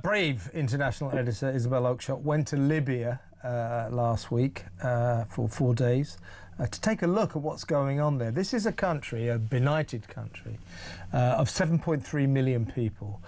brave international editor Isabel Oakeshott went to Libya last week for 4 days to take a look at what's going on there. This is a country, a benighted country, of 7.3 million people,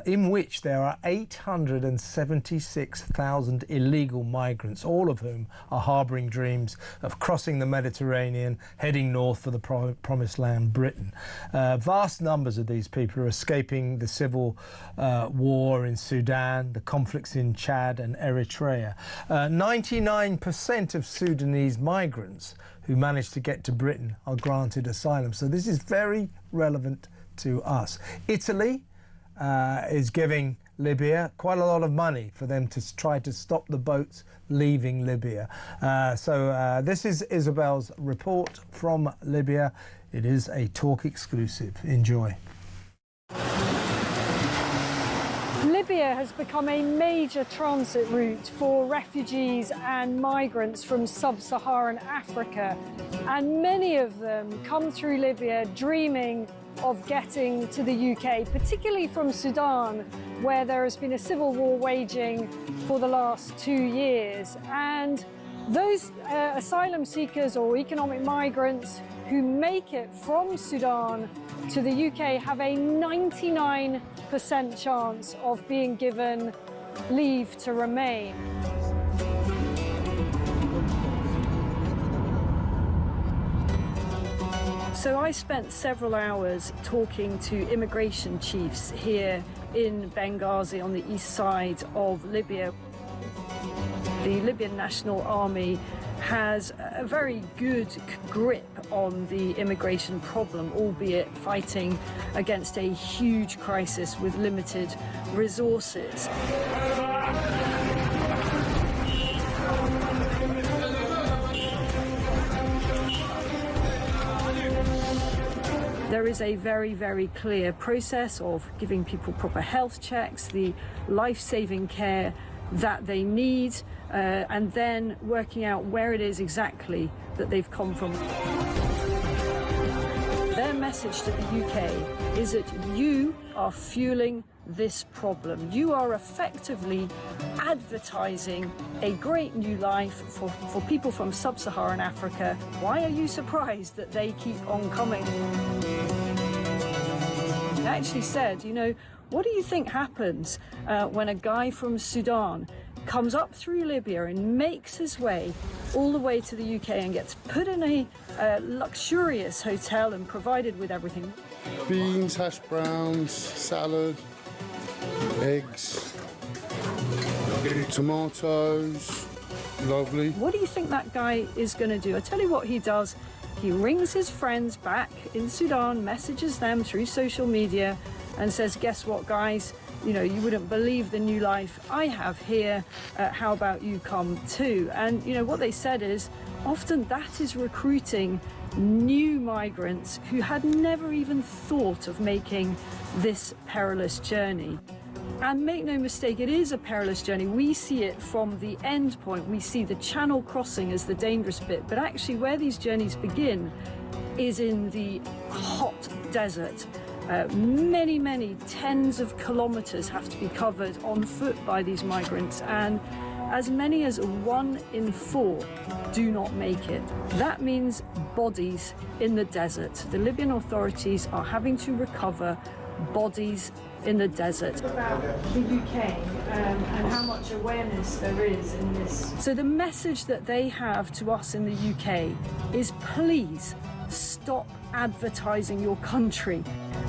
in which there are 876,000 illegal migrants, all of whom are harbouring dreams of crossing the Mediterranean, heading north for the promised land, Britain. Vast numbers of these people are escaping the civil war in Sudan, the conflicts in Chad and Eritrea. 99% of Sudanese migrants who manage to get to Britain are granted asylum. So this is very relevant to us. Italy is giving Libya quite a lot of money for them to try to stop the boats leaving Libya. This is Isabel's report from Libya. It is a Talk exclusive. Enjoy. Libya has become a major transit route for refugees and migrants from sub-Saharan Africa, and many of them come through Libya dreaming of getting to the UK, particularly from Sudan, where there has been a civil war waging for the last 2 years. And those asylum seekers or economic migrants who make it from Sudan to the UK have a 99% chance of being given leave to remain. So I spent several hours talking to immigration chiefs here in Benghazi on the east side of Libya. The Libyan National Army has a very good grip on the immigration problem, albeit fighting against a huge crisis with limited resources. There is a very, very clear process of giving people proper health checks, the life-saving care that they need, and then working out where it is exactly that they've come from. Their message to the UK is that you are fueling this problem. You are effectively advertising a great new life for people from sub-Saharan Africa. Why are you surprised that they keep on coming? I actually said, you know, what do you think happens when a guy from Sudan comes up through Libya and makes his way all the way to the UK and gets put in a luxurious hotel and provided with everything? Beans, hash browns, salad, eggs, tomatoes, lovely. What do you think that guy is going to do? I tell you what he does. He rings his friends back in Sudan, messages them through social media and says, guess what, guys? You know, you wouldn't believe the new life I have here. How about you come too? And, you know, what they said is often that is recruiting new migrants who had never even thought of making this perilous journey. And make no mistake, it is a perilous journey. We see it from the end point. We see the channel crossing as the dangerous bit. But actually where these journeys begin is in the hot desert. Many, many tens of kilometres have to be covered on foot by these migrants, and as many as 1 in 4 do not make it. That means bodies in the desert. The Libyan authorities are having to recover bodies in the desert. About the UK and how much awareness there is in this. So the message that they have to us in the UK is, please stop advertising your country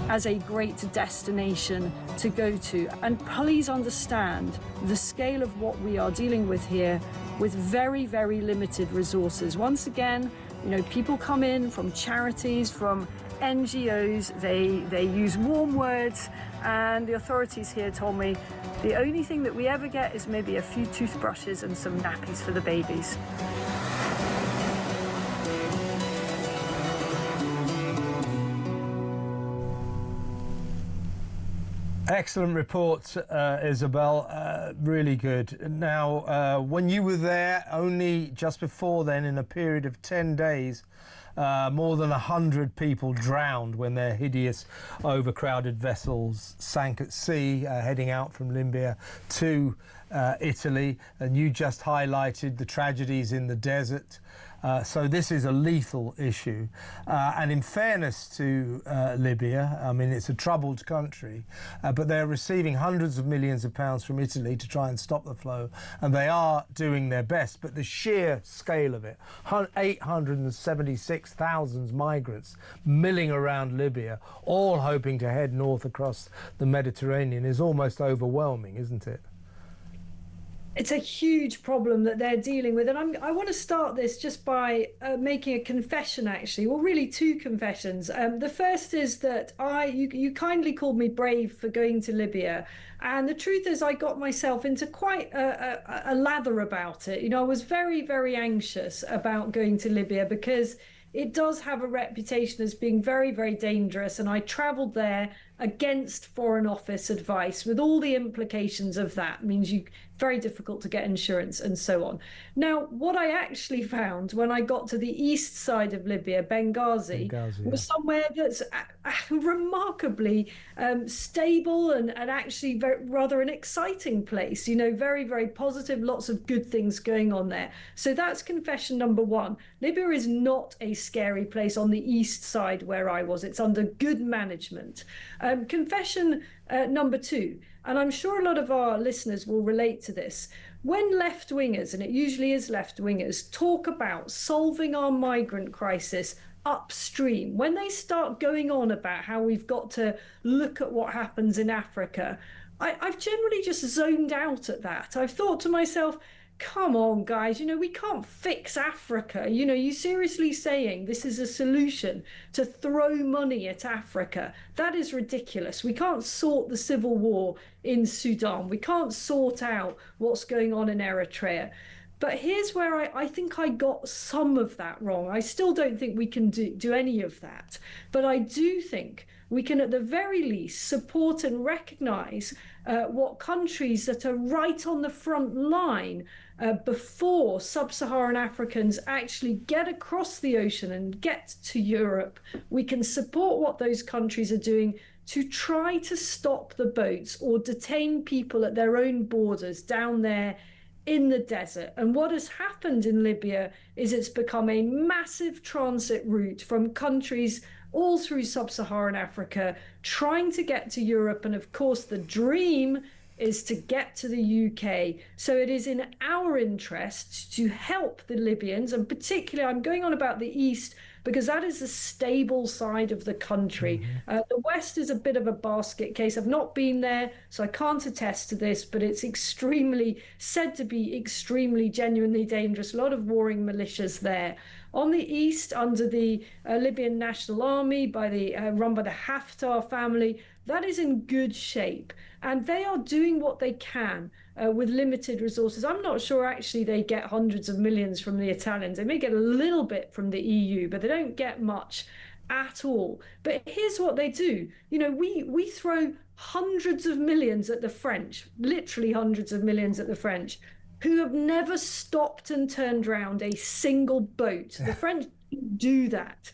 as a great destination to go to, and please understand the scale of what we are dealing with here with very, very limited resources. Once again, you know, people come in from charities, from NGOs, they use warm words, and the authorities here told me the only thing that we ever get is maybe a few toothbrushes and some nappies for the babies. Excellent report, Isabel. Really good. Now, when you were there, only just before then, in a period of 10 days, More than 100 people drowned when their hideous, overcrowded vessels sank at sea, heading out from Libya to Italy. And you just highlighted the tragedies in the desert. So this is a lethal issue. And in fairness to Libya, I mean, it's a troubled country, but they're receiving hundreds of millions of pounds from Italy to try and stop the flow, and they are doing their best. But the sheer scale of it, 876,000 migrants milling around Libya, all hoping to head north across the Mediterranean, is almost overwhelming, isn't it? It's a huge problem that they're dealing with. And I want to start this just by making a confession, actually. Well, really two confessions. The first is that you kindly called me brave for going to Libya. And the truth is I got myself into quite a lather about it. You know, I was very, very anxious about going to Libya because it does have a reputation as being very, very dangerous. And I travelled there against Foreign Office advice, with all the implications of that. It means very difficult to get insurance and so on. Now, what I actually found when I got to the east side of Libya, Benghazi was somewhere that's remarkably stable and actually rather an exciting place. You know, very, very positive, lots of good things going on there. So that's confession number one. Libya is not a scary place on the east side where I was. It's under good management. Confession number two, and I'm sure a lot of our listeners will relate to this. When left-wingers, and it usually is left-wingers, talk about solving our migrant crisis upstream, when they start going on about how we've got to look at what happens in Africa, I've generally just zoned out at that. I've thought to myself, come on, guys, you know, we can't fix Africa. You know, you seriously saying this is a solution to throw money at Africa? That is ridiculous. We can't sort the civil war in Sudan. We can't sort out what's going on in Eritrea. But here's where I think I got some of that wrong. I still don't think we can do any of that. But I do think we can, at the very least, support and recognise what countries that are right on the front line before sub-Saharan Africans actually get across the ocean and get to Europe. We can support what those countries are doing to try to stop the boats or detain people at their own borders down there in the desert. And what has happened in Libya is it's become a massive transit route from countries all through sub-Saharan Africa trying to get to Europe. And of course, the dream is to get to the UK. So it is in our interest to help the Libyans, and particularly I'm going on about the East because that is the stable side of the country. The West is a bit of a basket case. I've not been there, so I can't attest to this, but it's said to be extremely, genuinely dangerous. A lot of warring militias there. On the east, under the Libyan National Army, run by the Haftar family, that is in good shape. And they are doing what they can with limited resources. I'm not sure actually they get hundreds of millions from the Italians. They may get a little bit from the EU, but they don't get much at all. But here's what they do. You know, we throw hundreds of millions at the French, literally hundreds of millions at the French, who have never stopped and turned around a single boat. The French do that.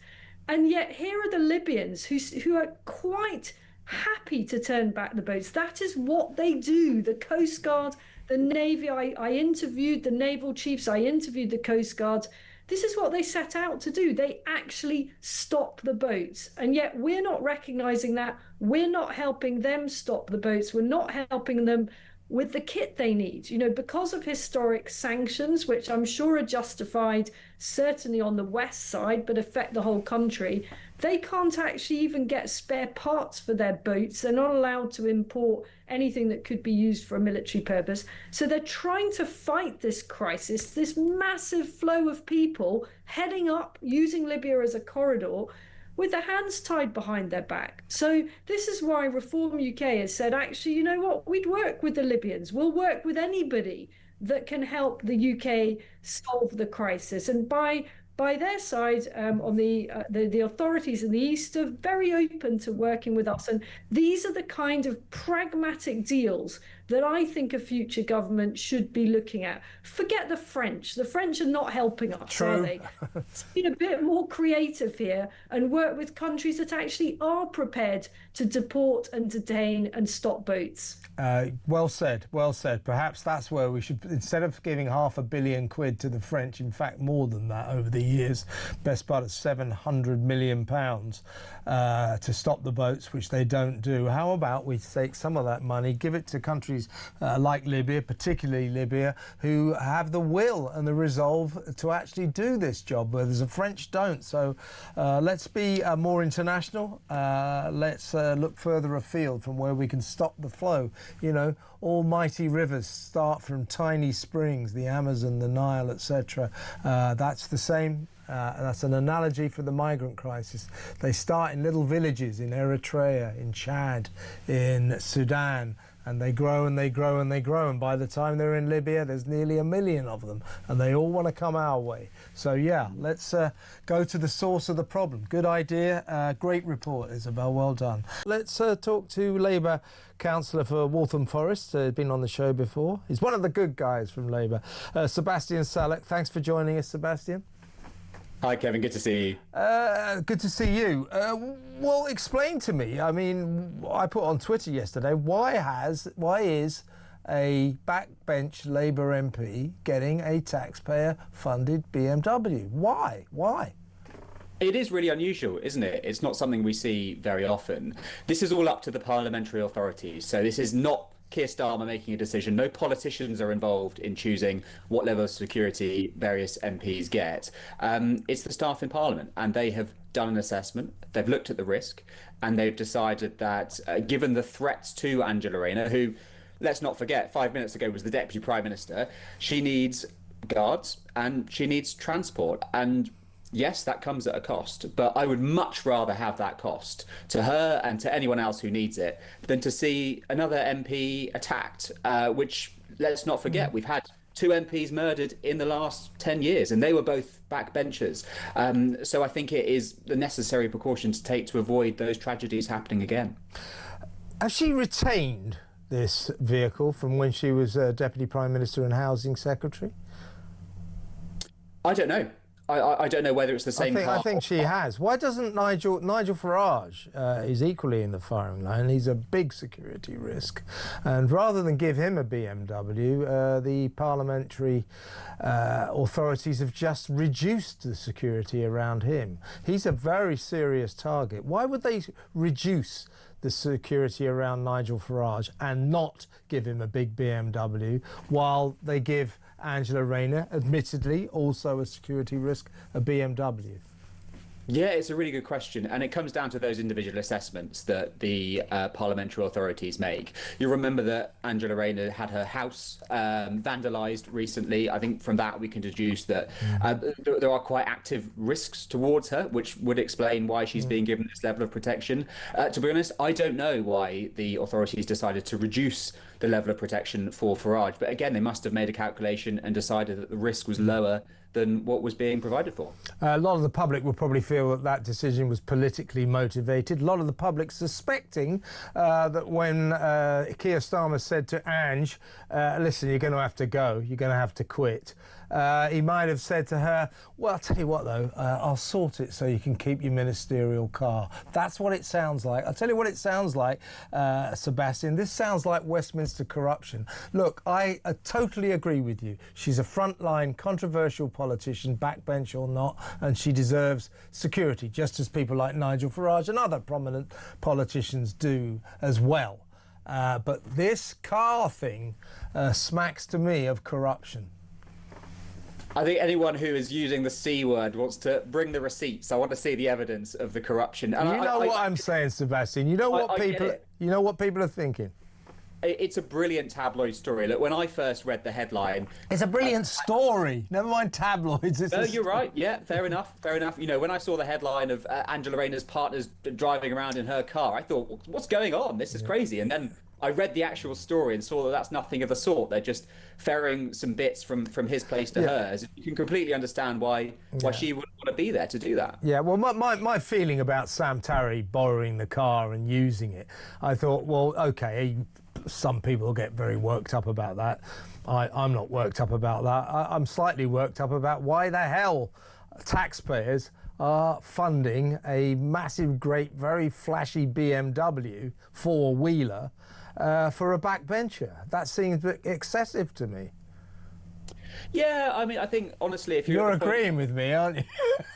And yet here are the Libyans who are quite happy to turn back the boats. That is what they do. The Coast Guard, the Navy, I interviewed the naval chiefs, I interviewed the Coast Guard. This is what they set out to do. They actually stop the boats. And yet we're not recognizing that. We're not helping them stop the boats. We're not helping them with the kit they need, you know, because of historic sanctions, which I'm sure are justified, certainly on the west side, but affect the whole country. They can't actually even get spare parts for their boats. They're not allowed to import anything that could be used for a military purpose. So they're trying to fight this crisis, this massive flow of people heading up, using Libya as a corridor, with their hands tied behind their back. So this is why Reform UK has said, actually, you know what, we'd work with the Libyans. We'll work with anybody that can help the UK solve the crisis. And by their side, on the authorities in the East are very open to working with us. And these are the kind of pragmatic deals that I think a future government should be looking at. Forget the French. The French are not helping us, True. are they? Be a bit more creative here and work with countries that actually are prepared to deport and detain and stop boats. Well said, well said. Perhaps that's where we should, instead of giving £500 million to the French, in fact more than that over the years, best part of £700 million to stop the boats, which they don't do. How about we take some of that money, give it to countries like Libya, particularly Libya, who have the will and the resolve to actually do this job, whereas the French don't. So let's be more international. Let's look further afield from where we can stop the flow. You know, all mighty rivers start from tiny springs, the Amazon, the Nile, etc. That's the same. That's an analogy for the migrant crisis. They start in little villages in Eritrea, in Chad, in Sudan, and they grow and they grow and they grow, and by the time they're in Libya there's nearly 1 million of them, and they all want to come our way. So yeah, let's go to the source of the problem. Good idea. Great report, Isabel, well done. Let's talk to Labour councillor for Waltham Forest, been on the show before. He's one of the good guys from Labour. Sebastian Salek, thanks for joining us, Sebastian. Hi, Kevin. Good to see you. Good to see you. Well, explain to me. I mean, I put on Twitter yesterday, why is a backbench Labour MP getting a taxpayer-funded BMW? Why? Why? It is really unusual, isn't it? It's not something we see very often. This is all up to the parliamentary authorities. So this is not Keir Starmer making a decision. No politicians are involved in choosing what level of security various MPs get. It's the staff in Parliament, and they have done an assessment. They've looked at the risk, and they've decided that given the threats to Angela Rayner, who, let's not forget, 5 minutes ago was the Deputy Prime Minister, she needs guards and she needs transport. And yes, that comes at a cost, but I would much rather have that cost to her and to anyone else who needs it than to see another MP attacked, which, let's not forget, we've had 2 MPs murdered in the last 10 years, and they were both backbenchers. So I think it is the necessary precaution to take to avoid those tragedies happening again. Has she retained this vehicle from when she was Deputy Prime Minister and Housing Secretary? I don't know. I don't know whether it's the same car. I think she has. Why doesn't Nigel Farage is equally in the firing line? He's a big security risk, and rather than give him a BMW, the parliamentary authorities have just reduced the security around him. He's a very serious target. Why would they reduce the security around Nigel Farage and not give him a big BMW, while they give Angela Rayner, admittedly also a security risk, a BMW? Yeah, it's a really good question, and it comes down to those individual assessments that the parliamentary authorities make. You remember that Angela Rayner had her house vandalised recently. I think from that we can deduce that there are quite active risks towards her, which would explain why she's being given this level of protection. To be honest, I don't know why the authorities decided to reduce the level of protection for Farage, but again, they must have made a calculation and decided that the risk was lower than what was being provided for. A lot of the public will probably feel that that decision was politically motivated. A lot of the public suspecting that when Keir Starmer said to Ange, listen, you're going to have to go, you're going to have to quit, he might have said to her, well, I'll tell you what though, I'll sort it so you can keep your ministerial car. That's what it sounds like. I'll tell you what it sounds like, Sebastian. This sounds like Westminster corruption. Look, I totally agree with you. She's a frontline, controversial politician, backbench or not, and she deserves security, just as people like Nigel Farage and other prominent politicians do as well. But this car thing smacks to me of corruption. I think anyone who is using the C word wants to bring the receipts. I want to see the evidence of the corruption. And you know what I'm saying, Sebastian. You know what people are thinking. It's a brilliant tabloid story. Look, when I first read the headline... It's a brilliant story. Never mind tabloids. No, you're right. Yeah, fair enough. Fair enough. You know, when I saw the headline of Angela Rayner's partners driving around in her car, I thought, what's going on? This is crazy. And then I read the actual story and saw that that's nothing of the sort. They're just ferrying some bits from his place to hers. You can completely understand why she wouldn't want to be there to do that. Yeah, well, my feeling about Sam Tarry borrowing the car and using it, I thought, well, OK, some people get very worked up about that. I'm not worked up about that. I'm slightly worked up about why the hell taxpayers are funding a massive, great, very flashy BMW four-wheeler for a backbencher. That seems excessive to me. Yeah, I mean, I think, honestly, if you're agreeing with me, aren't you?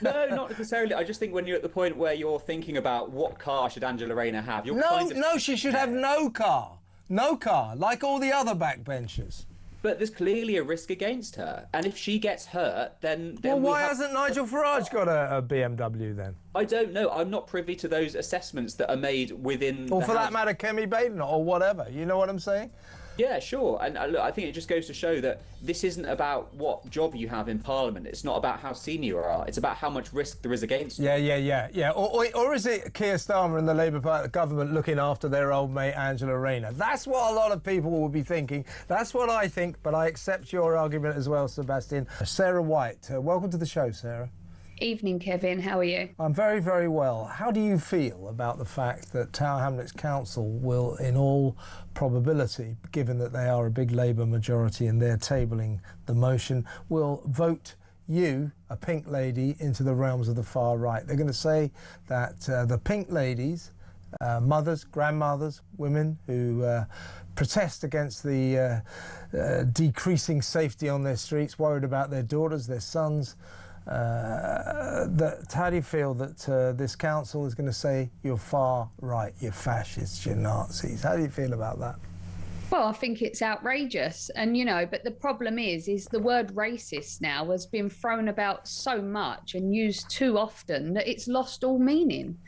No, not necessarily. I just think when you're at the point where you're thinking about what car should Angela Rayner have, you're No, she should have no car. No car, like all the other backbenchers. But there's clearly a risk against her, and if she gets hurt, then well, why hasn't Nigel Farage got a BMW then? I don't know. I'm not privy to those assessments that are made within. Or for that matter, Kemi Baden or whatever. You know what I'm saying? Yeah, sure. And look, I think it just goes to show that this isn't about what job you have in Parliament. It's not about how senior you are. It's about how much risk there is against you. Yeah. Or is it Keir Starmer and the Labour Party government looking after their old mate Angela Rayner? That's what a lot of people will be thinking. That's what I think, but I accept your argument as well, Sebastian. Sarah White, welcome to the show, Sarah. Evening, Kevin. How are you? I'm very, very well. How do you feel about the fact that Tower Hamlets Council will, in all probability, given that they are a big Labour majority and they're tabling the motion, will vote you, a pink lady, into the realms of the far right? They're going to say that the pink ladies, mothers, grandmothers, women who protest against the decreasing safety on their streets, worried about their daughters, their sons, how do you feel that this council is going to say you're far right, you're fascists, you're Nazis? How do you feel about that? Well, I think it's outrageous. And, you know, but the problem is the word racist now has been thrown about so much and used too often that it's lost all meaning.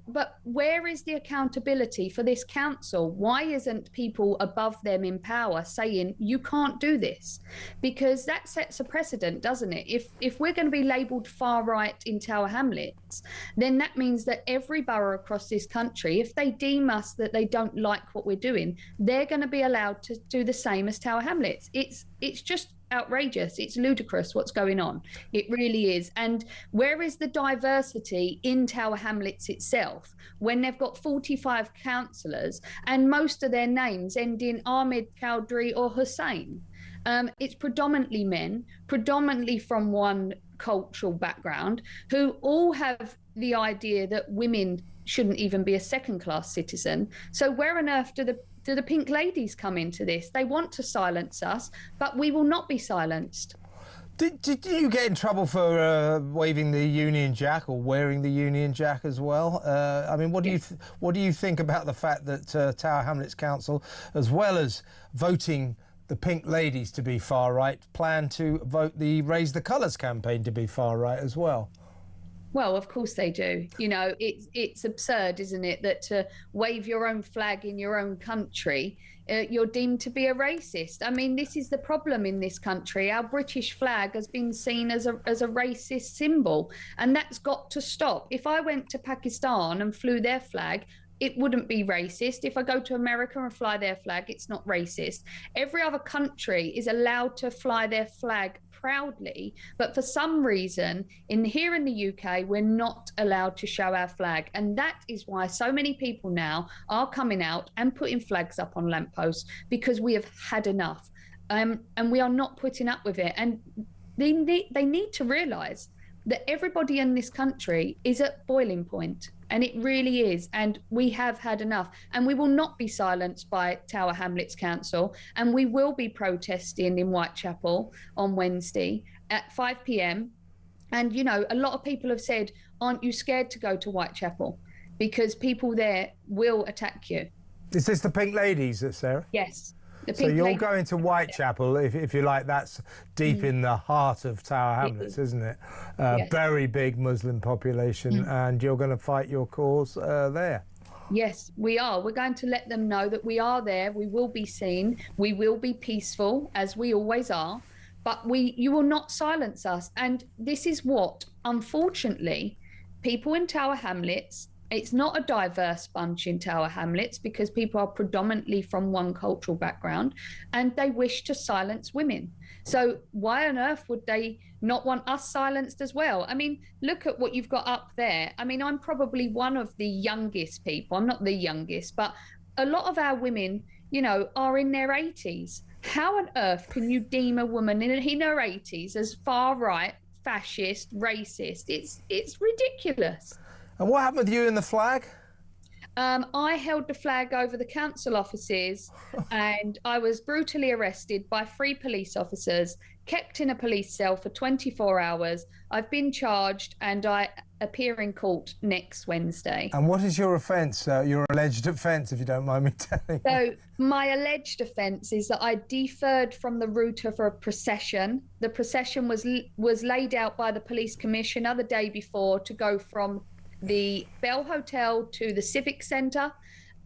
But where is the accountability for this council? Why isn't people above them in power saying you can't do this? Because that sets a precedent, doesn't it? If we're going to be labelled far right in Tower Hamlets, then that means that every borough across this country, if they deem us that they don't like what we're doing, they're going to be allowed to do the same as Tower Hamlets. It's just outrageous. It's ludicrous what's going on. It really is. And where is the diversity in Tower Hamlets itself when they've got 45 councillors and most of their names end in Ahmed, Chowdhury or Hussein? It's predominantly men, predominantly from one cultural background, who all have the idea that women shouldn't even be a second-class citizen. So where on earth do the pink ladies come into this? They want to silence us, but we will not be silenced. Did you get in trouble for waving the Union Jack or wearing the Union Jack as well? I mean, what do you think about the fact that Tower Hamlets Council, as well as voting the pink ladies to be far right, plan to vote the Raise the Colours campaign to be far right as well? Well, of course they do. You know, it's absurd, isn't it, that to wave your own flag in your own country, you're deemed to be a racist. I mean, this is the problem in this country. Our British flag has been seen as a racist symbol, and that's got to stop. If I went to Pakistan and flew their flag, it wouldn't be racist. If I go to America and fly their flag, it's not racist. Every other country is allowed to fly their flag proudly, but for some reason here in the UK we're not allowed to show our flag, and that is why so many people now are coming out and putting flags up on lampposts, because we have had enough, and we are not putting up with it. And they need to realise that everybody in this country is at boiling point, and it really is, and we have had enough, and we will not be silenced by Tower Hamlets Council, and we will be protesting in Whitechapel on Wednesday at 5 p.m. And, you know, a lot of people have said, aren't you scared to go to Whitechapel? Because people there will attack you. Is this the pink ladies, Sarah? Yes. So you're going to Whitechapel, if you like. That's deep in the heart of Tower Hamlets, isn't it? Yes. Very big Muslim population, and you're going to fight your cause there. Yes, we are. We're going to let them know that we are there. We will be seen. We will be peaceful, as we always are. But you will not silence us. And this is what, unfortunately, people in Tower Hamlets, it's not a diverse bunch in Tower Hamlets, because people are predominantly from one cultural background, and they wish to silence women. So why on earth would they not want us silenced as well? I mean, look at what you've got up there. I mean, I'm probably one of the youngest people. I'm not the youngest, but a lot of our women are in their 80s. How on earth can you deem a woman in her 80s as far right, fascist, racist? It's ridiculous. And what happened with you and the flag? I held the flag over the council offices and I was brutally arrested by 3 police officers, kept in a police cell for 24 hours. I've been charged and I appear in court next Wednesday. And what is your offence, your alleged offence, if you don't mind me telling? So my alleged offence is that I deferred from the route of a procession. The procession was laid out by the police commissioner the day before to go from the Bell Hotel to the Civic Centre,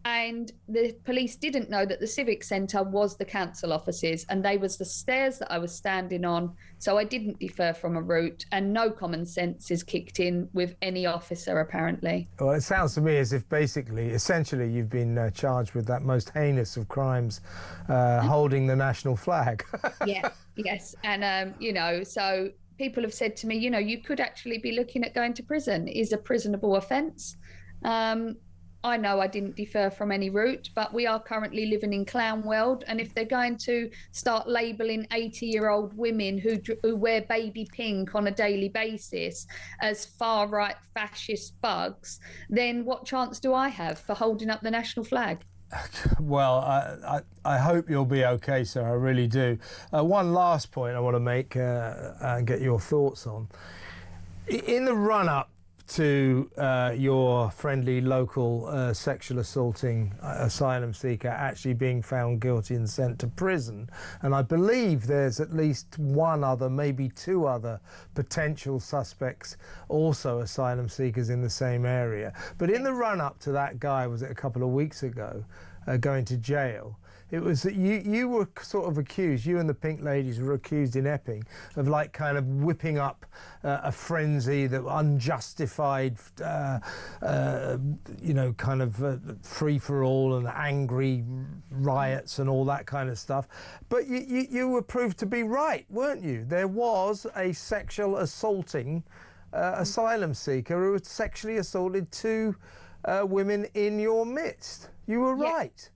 and the police didn't know that the Civic Centre was the council offices, and they was the stairs that I was standing on. So I didn't defer from a route, and no common sense is kicked in with any officer, apparently. Well, it sounds to me as if essentially, you've been charged with that most heinous of crimes, holding the national flag. Yeah, yes. And, so people have said to me, you could actually be looking at going to prison. Is a prisonable offence? I know I didn't defer from any route, but we are currently living in clown world. And if they're going to start labelling 80-year-old women who wear baby pink on a daily basis as far-right fascist thugs, then what chance do I have for holding up the national flag? Well, I hope you'll be okay, sir. I really do. One last point I want to make and get your thoughts on. In the run-up to your friendly local sexual assaulting asylum seeker actually being found guilty and sent to prison, and I believe there's at least one other, maybe 2 other potential suspects, also asylum seekers in the same area. But in the run-up to that guy, was it a couple of weeks ago, going to jail, it was that you were sort of accused, you and the Pink Ladies were accused in Epping of kind of whipping up a frenzy, that unjustified, kind of free-for-all and angry riots and all that kind of stuff. But you were proved to be right, weren't you? There was a sexual assaulting asylum seeker who had sexually assaulted 2 women in your midst. You were right.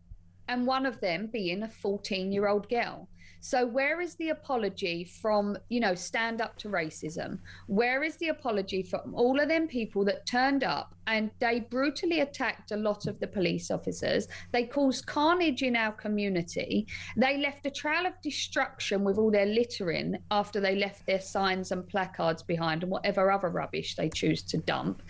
And one of them being a 14-year-old girl. So where is the apology from, stand up to racism? Where is the apology from all of them people that turned up and they brutally attacked a lot of the police officers? They caused carnage in our community. They left a trail of destruction with all their littering after they left their signs and placards behind and whatever other rubbish they choose to dump.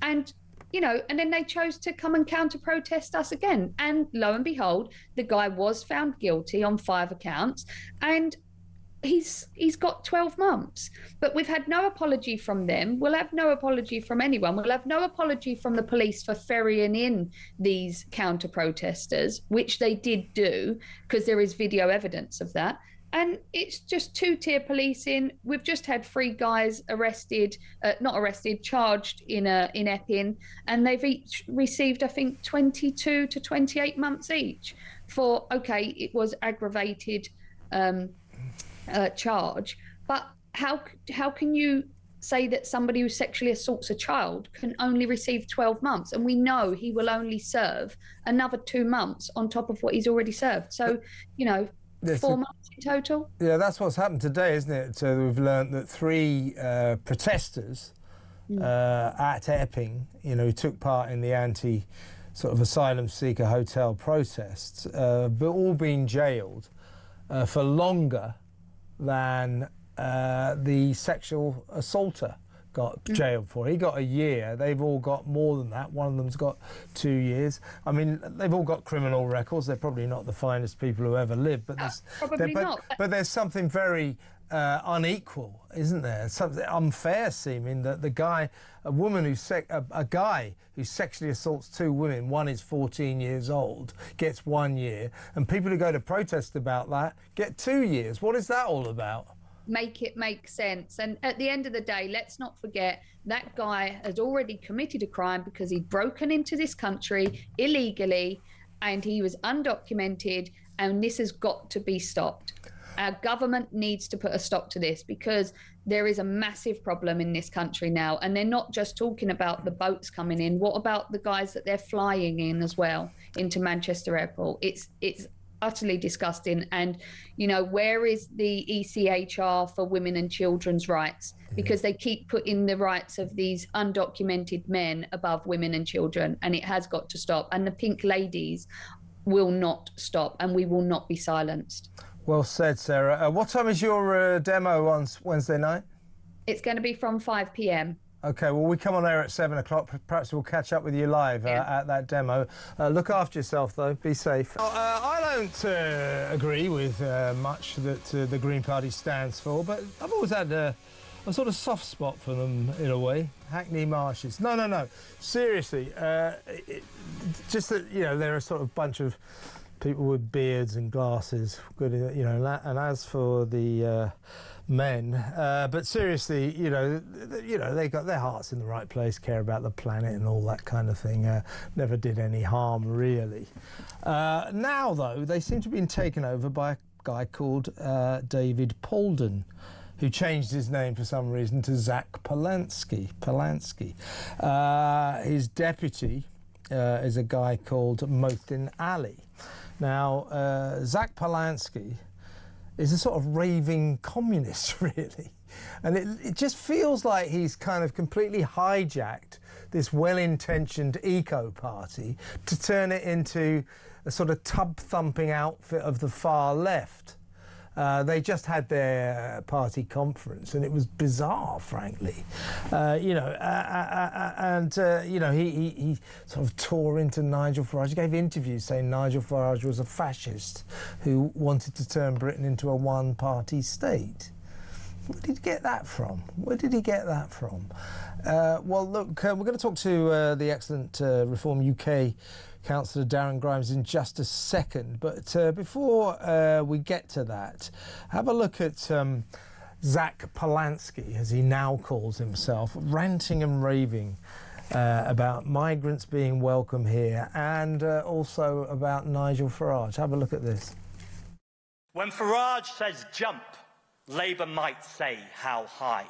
And and then they chose to come and counter-protest us again. And lo and behold, the guy was found guilty on 5 accounts, and he's got 12 months. But we've had no apology from them. We'll have no apology from anyone. We'll have no apology from the police for ferrying in these counter-protesters, which they did do, because there is video evidence of that. And it's just 2-tier policing. We've just had 3 guys charged in Epping, and they've each received, I think, 22 to 28 months each for, it was aggravated charge. But how can you say that somebody who sexually assaults a child can only receive 12 months? And we know he will only serve another 2 months on top of what he's already served. So, 4 months in total. Yeah, that's what's happened today, isn't it? So we've learned that 3 protesters at Epping, who took part in the asylum seeker hotel protests, but all been jailed for longer than the sexual assaulter got jailed for. He got a year. They've all got more than that. One of them's got 2 years. I mean, they've all got criminal records. They're probably not the finest people who ever lived, but there's something very unequal, isn't there? Something unfair seeming that a guy who sexually assaults 2 women, one is 14 years old, gets 1 year, and people who go to protest about that get 2 years. What is that all about? Make it make sense. And at the end of the day, let's not forget that guy has already committed a crime because he'd broken into this country illegally and he was undocumented, and this has got to be stopped. Our government needs to put a stop to this because there is a massive problem in this country now, and they're not just talking about the boats coming in. What about the guys that they're flying in as well into Manchester Airport? It's utterly disgusting. And, you know, where is the ECHR for women and children's rights? Because they keep putting the rights of these undocumented men above women and children, and it has got to stop. And the pink ladies will not stop, and we will not be silenced. Well said, Sarah. What time is your demo on Wednesday night? It's going to be from 5 p.m. OK, well, we come on air at 7 o'clock. Perhaps we'll catch up with you live at that demo. Look after yourself, though. Be safe. I don't agree with much that the Green Party stands for, but I've always had a sort of soft spot for them, in a way. Hackney Marshes. No. Seriously. Just that, you know, they're a sort of bunch of people with beards and glasses. Good, you know, and as for the men, but seriously, you know, they got their hearts in the right place, care about the planet and all that kind of thing. Never did any harm, really. Now, though, they seem to have been taken over by a guy called David Polden, who changed his name for some reason to Zack Polanski. His deputy is a guy called Mohsin Ali. Now, Zack Polanski is a sort of raving communist, really. And it just feels like he's kind of completely hijacked this well-intentioned eco-party to turn it into a sort of tub-thumping outfit of the far left. They just had their party conference, and it was bizarre, frankly. You know, you know, he sort of tore into Nigel Farage. He gave interviews saying Nigel Farage was a fascist who wanted to turn Britain into a one-party state. Where did he get that from? Well, look, we're going to talk to the excellent Reform UK Councillor Darren Grimes in just a second, but before we get to that, have a look at Zack Polanski, as he now calls himself, ranting and raving about migrants being welcome here, and also about Nigel Farage. Have a look at this. When Farage says jump, Labour might say how high.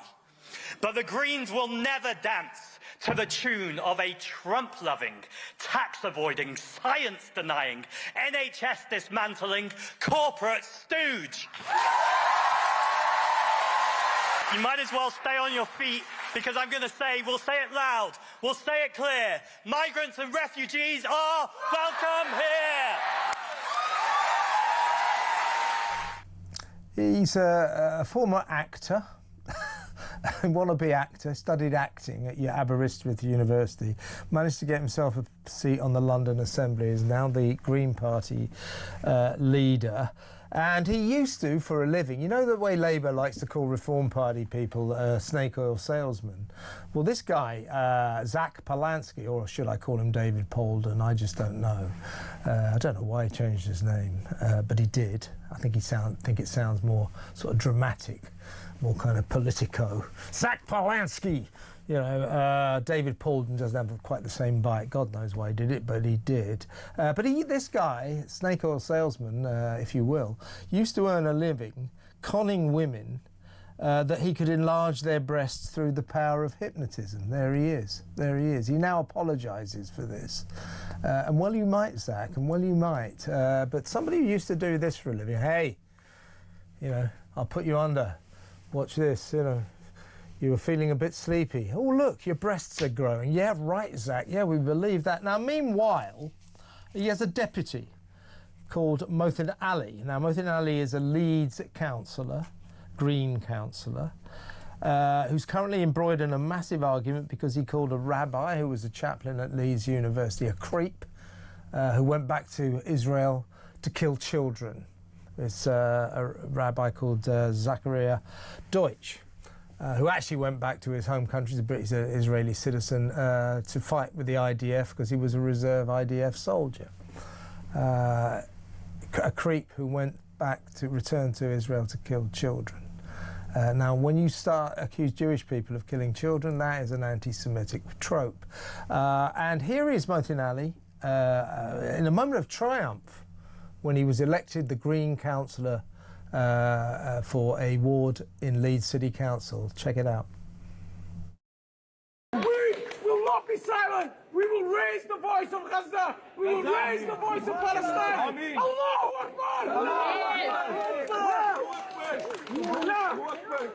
But the Greens will never dance to the tune of a Trump-loving, tax-avoiding, science-denying, NHS-dismantling corporate stooge. You might as well stay on your feet, because I'm going to say, we'll say it loud, we'll say it clear, migrants and refugees are welcome here. He's a former actor. Wannabe actor, studied acting at Aberystwyth University, managed to get himself a seat on the London Assembly, is now the Green Party leader. And he used to, for a living, you know the way Labour likes to call Reform Party people snake oil salesmen? Well, this guy, Zack Polanski, or should I call him David Polden? I just don't know. I don't know why he changed his name, but he did. I think it sounds more sort of dramatic, more kind of politico. Zack Polanski! You know, David Polden doesn't have quite the same bite. God knows why he did it, but he did. But this guy, snake oil salesman, if you will, used to earn a living conning women that he could enlarge their breasts through the power of hypnotism. There he is. He now apologises for this. And well, you might, Zack, and well, you might. But somebody who used to do this for a living, hey, you know, I'll put you under. Watch this, you know. You were feeling a bit sleepy. Oh, look, your breasts are growing. Yeah, right, Zack. Yeah, we believe that. Now, meanwhile, he has a deputy called Mohsin Ali. Now, Mohsin Ali is a Leeds councillor, Green councillor, who's currently embroiled in a massive argument because he called a rabbi who was a chaplain at Leeds University a creep, who went back to Israel to kill children. It's a rabbi called Zachariah Deutsch. Who actually went back to his home country, he's an Israeli citizen, to fight with the IDF because he was a reserve IDF soldier. A creep who went back to return to Israel to kill children. Now, when you start accuse Jewish people of killing children, that is an anti-Semitic trope. And here is Mohsin Ali in a moment of triumph when he was elected the Green councillor for a ward in Leeds City Council. Check it out. We will not be silent. We will raise the voice of Gaza. We will raise the voice of Palestine. Allahu Akbar! Allahu Akbar!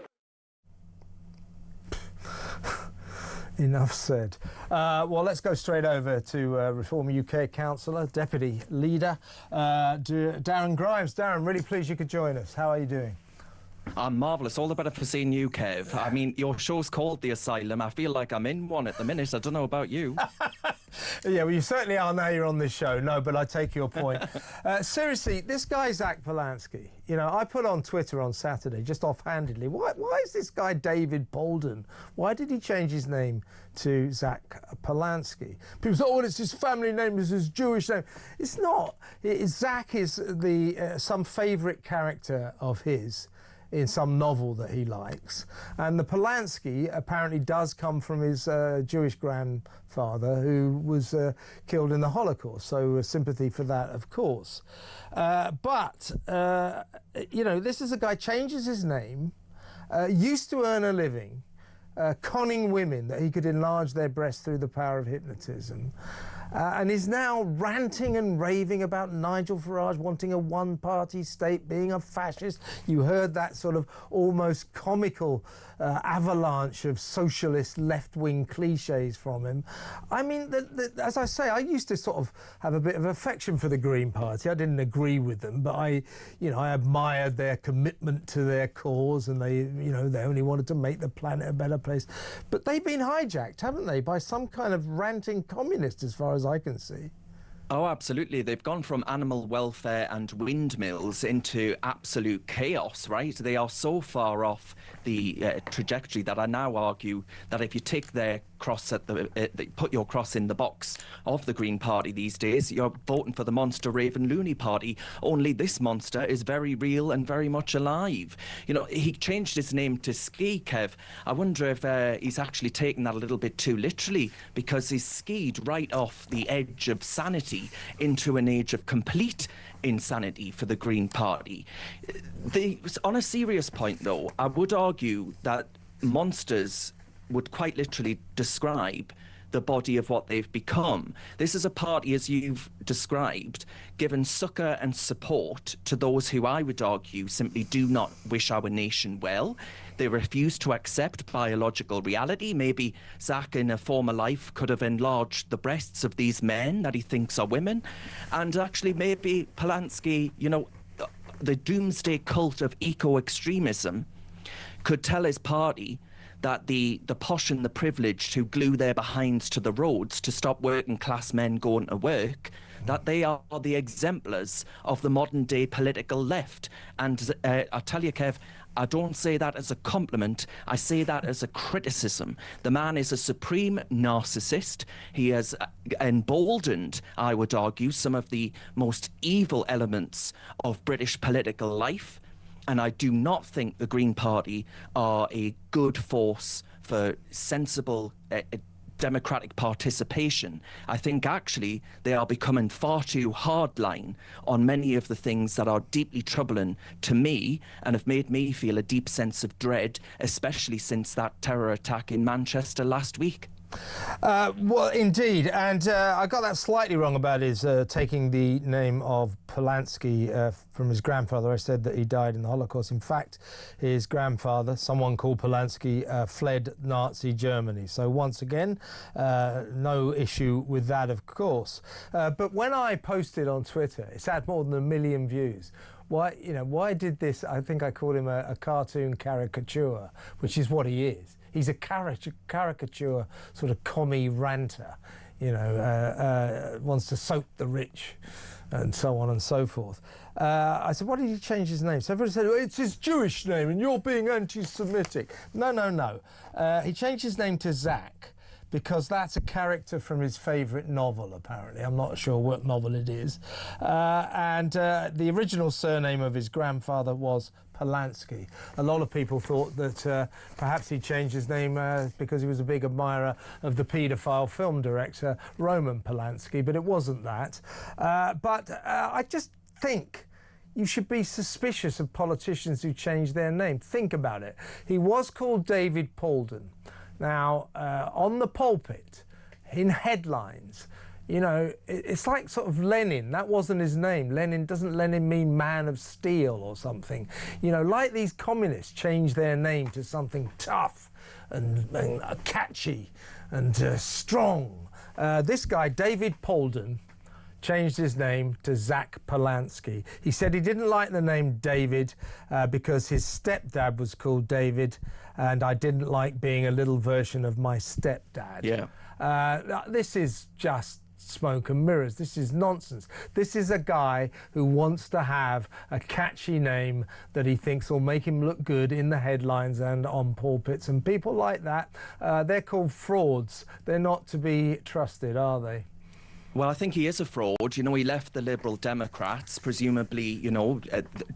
Enough said. Well, let's go straight over to Reform UK Councillor, Deputy Leader, Darren Grimes. Darren, really pleased you could join us. How are you doing? I'm marvellous. All the better for seeing you, Kev. I mean, your show's called The Asylum. I feel like I'm in one at the minute. I don't know about you. Yeah, well, you certainly are now you're on this show. No, but I take your point. Seriously, this guy, Zack Polanski, you know, I put on Twitter on Saturday, just offhandedly, why is this guy David Polden? Why did he change his name to Zack Polanski? People say, oh, it's his family name, it's his Jewish name. It's not. Zack is some favourite character of his in some novel that he likes. And the Polanski apparently does come from his Jewish grandfather who was killed in the Holocaust. So sympathy for that, of course. But, you know, this is a guy, changes his name, used to earn a living, conning women that he could enlarge their breasts through the power of hypnotism. And is now ranting and raving about Nigel Farage wanting a one-party state, being a fascist. You heard that sort of almost comical avalanche of socialist left-wing cliches from him. I mean, as I say, I used to sort of have a bit of affection for the Green Party. I didn't agree with them, but I admired their commitment to their cause, and they only wanted to make the planet a better place. But they've been hijacked, haven't they, by some kind of ranting communist, as far as I can see. Oh, absolutely. They've gone from animal welfare and windmills into absolute chaos, right? They are so far off the trajectory that I now argue that if you take their cross at put your cross in the box of the Green Party these days, you're voting for the monster Raven Looney Party. Only this monster is very real and very much alive. You know, he changed his name to Ski, Kev. I wonder if he's actually taken that a little bit too literally, because he's skied right off the edge of sanity into an age of complete insanity for the Green Party. On a serious point, though, I would argue that monsters would quite literally describe the body of what they've become. This is a party, as you've described, given succour and support to those who I would argue simply do not wish our nation well. They refuse to accept biological reality. Maybe Zack in a former life could have enlarged the breasts of these men that he thinks are women. And actually maybe Polanski, you know, the doomsday cult of eco-extremism could tell his party that the posh and the privileged who glue their behinds to the roads to stop working class men going to work, that they are the exemplars of the modern day political left. And I tell you, Kev, I don't say that as a compliment. I say that as a criticism. The man is a supreme narcissist. He has emboldened, I would argue, some of the most evil elements of British political life. And I do not think the Green Party are a good force for sensible democratic participation. I think actually they are becoming far too hardline on many of the things that are deeply troubling to me and have made me feel a deep sense of dread, especially since that terror attack in Manchester last week. Well, indeed, and I got that slightly wrong about his taking the name of Polanski from his grandfather. I said that he died in the Holocaust. In fact, his grandfather, someone called Polanski, fled Nazi Germany. So once again, no issue with that, of course. But when I posted on Twitter, it's had more than 1 million views. Why did this? I think I called him a cartoon caricature, which is what he is. He's a caricature sort of commie ranter, wants to soap the rich and so on and so forth. I said, why did he change his name? So everybody said, well, it's his Jewish name and you're being anti-Semitic. No. He changed his name to Zack because that's a character from his favourite novel, apparently. I'm not sure what novel it is. And the original surname of his grandfather was Polanski. A lot of people thought that perhaps he changed his name because he was a big admirer of the paedophile film director Roman Polanski, but it wasn't that. But I just think you should be suspicious of politicians who change their name. Think about it. He was called David Polden. Now, on the pulpit, in headlines. You know, it's like sort of Lenin. That wasn't his name. Doesn't Lenin mean man of steel or something? You know, like these communists change their name to something tough and catchy and strong. This guy, David Polden, changed his name to Zack Polanski. He said he didn't like the name David because his stepdad was called David, and I didn't like being a little version of my stepdad. Yeah. This is just smoke and mirrors. This is nonsense. This is a guy who wants to have a catchy name that he thinks will make him look good in the headlines and on pulpits, and people like that, they're called frauds. They're not to be trusted, are they? Well, I think he is a fraud. You know, he left the Liberal Democrats, presumably, you know,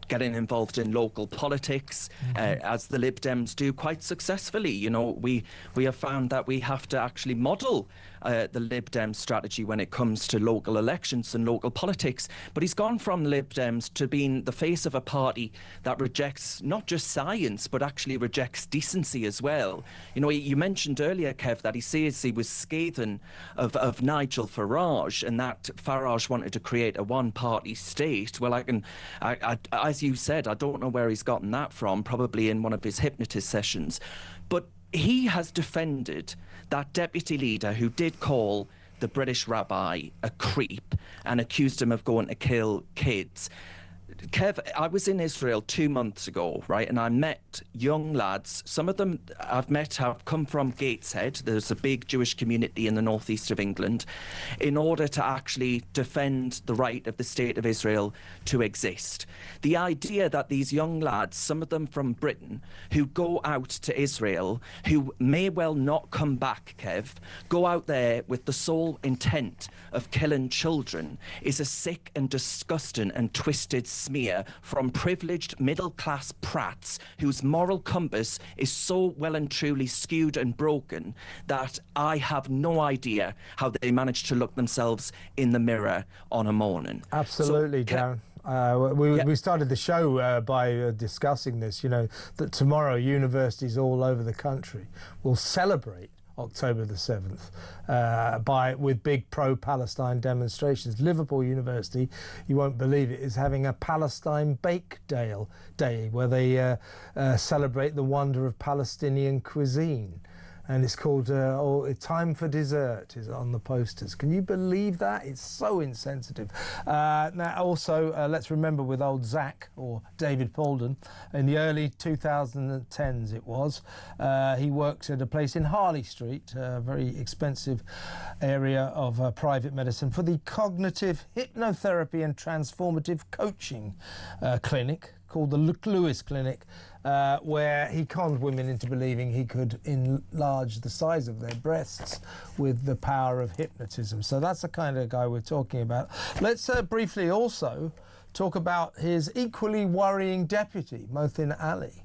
getting involved in local politics, as the Lib Dems do quite successfully. You know, we have found that we have to actually model the Lib Dems strategy when it comes to local elections and local politics. But he's gone from the Lib Dems to being the face of a party that rejects not just science, but actually rejects decency as well. You know, you mentioned earlier, Kev, that he says he was scathing of Nigel Farage, and that Farage wanted to create a one-party state. Well, I as you said, I don't know where he's gotten that from, probably in one of his hypnotist sessions. But he has defended that deputy leader who did call the British rabbi a creep and accused him of going to kill kids. Kev, I was in Israel 2 months ago, right, and I met young lads. Some of them I've met have come from Gateshead. There's a big Jewish community in the northeast of England, in order to actually defend the right of the State of Israel to exist. The idea that these young lads, some of them from Britain, who go out to Israel, who may well not come back, Kev, go out there with the sole intent of killing children, is a sick and disgusting and twisted smear from privileged middle-class prats whose moral compass is so well and truly skewed and broken that I have no idea how they manage to look themselves in the mirror on a morning. Absolutely, Darren. We started the show by discussing this, you know, that tomorrow universities all over the country will celebrate October the 7th with big pro-Palestine demonstrations. Liverpool University, you won't believe it, is having a Palestine Bake Day where they celebrate the wonder of Palestinian cuisine. And it's called Time for Dessert is on the posters. Can you believe that? It's so insensitive. Now, also, let's remember with old Zack, or David Polden, in the early 2010s it was, he worked at a place in Harley Street, a very expensive area of private medicine, for the Cognitive Hypnotherapy and Transformative Coaching Clinic, called the Lewis Clinic, where he conned women into believing he could enlarge the size of their breasts with the power of hypnotism. So that's the kind of guy we're talking about. Let's briefly also talk about his equally worrying deputy, Mohsin Ali.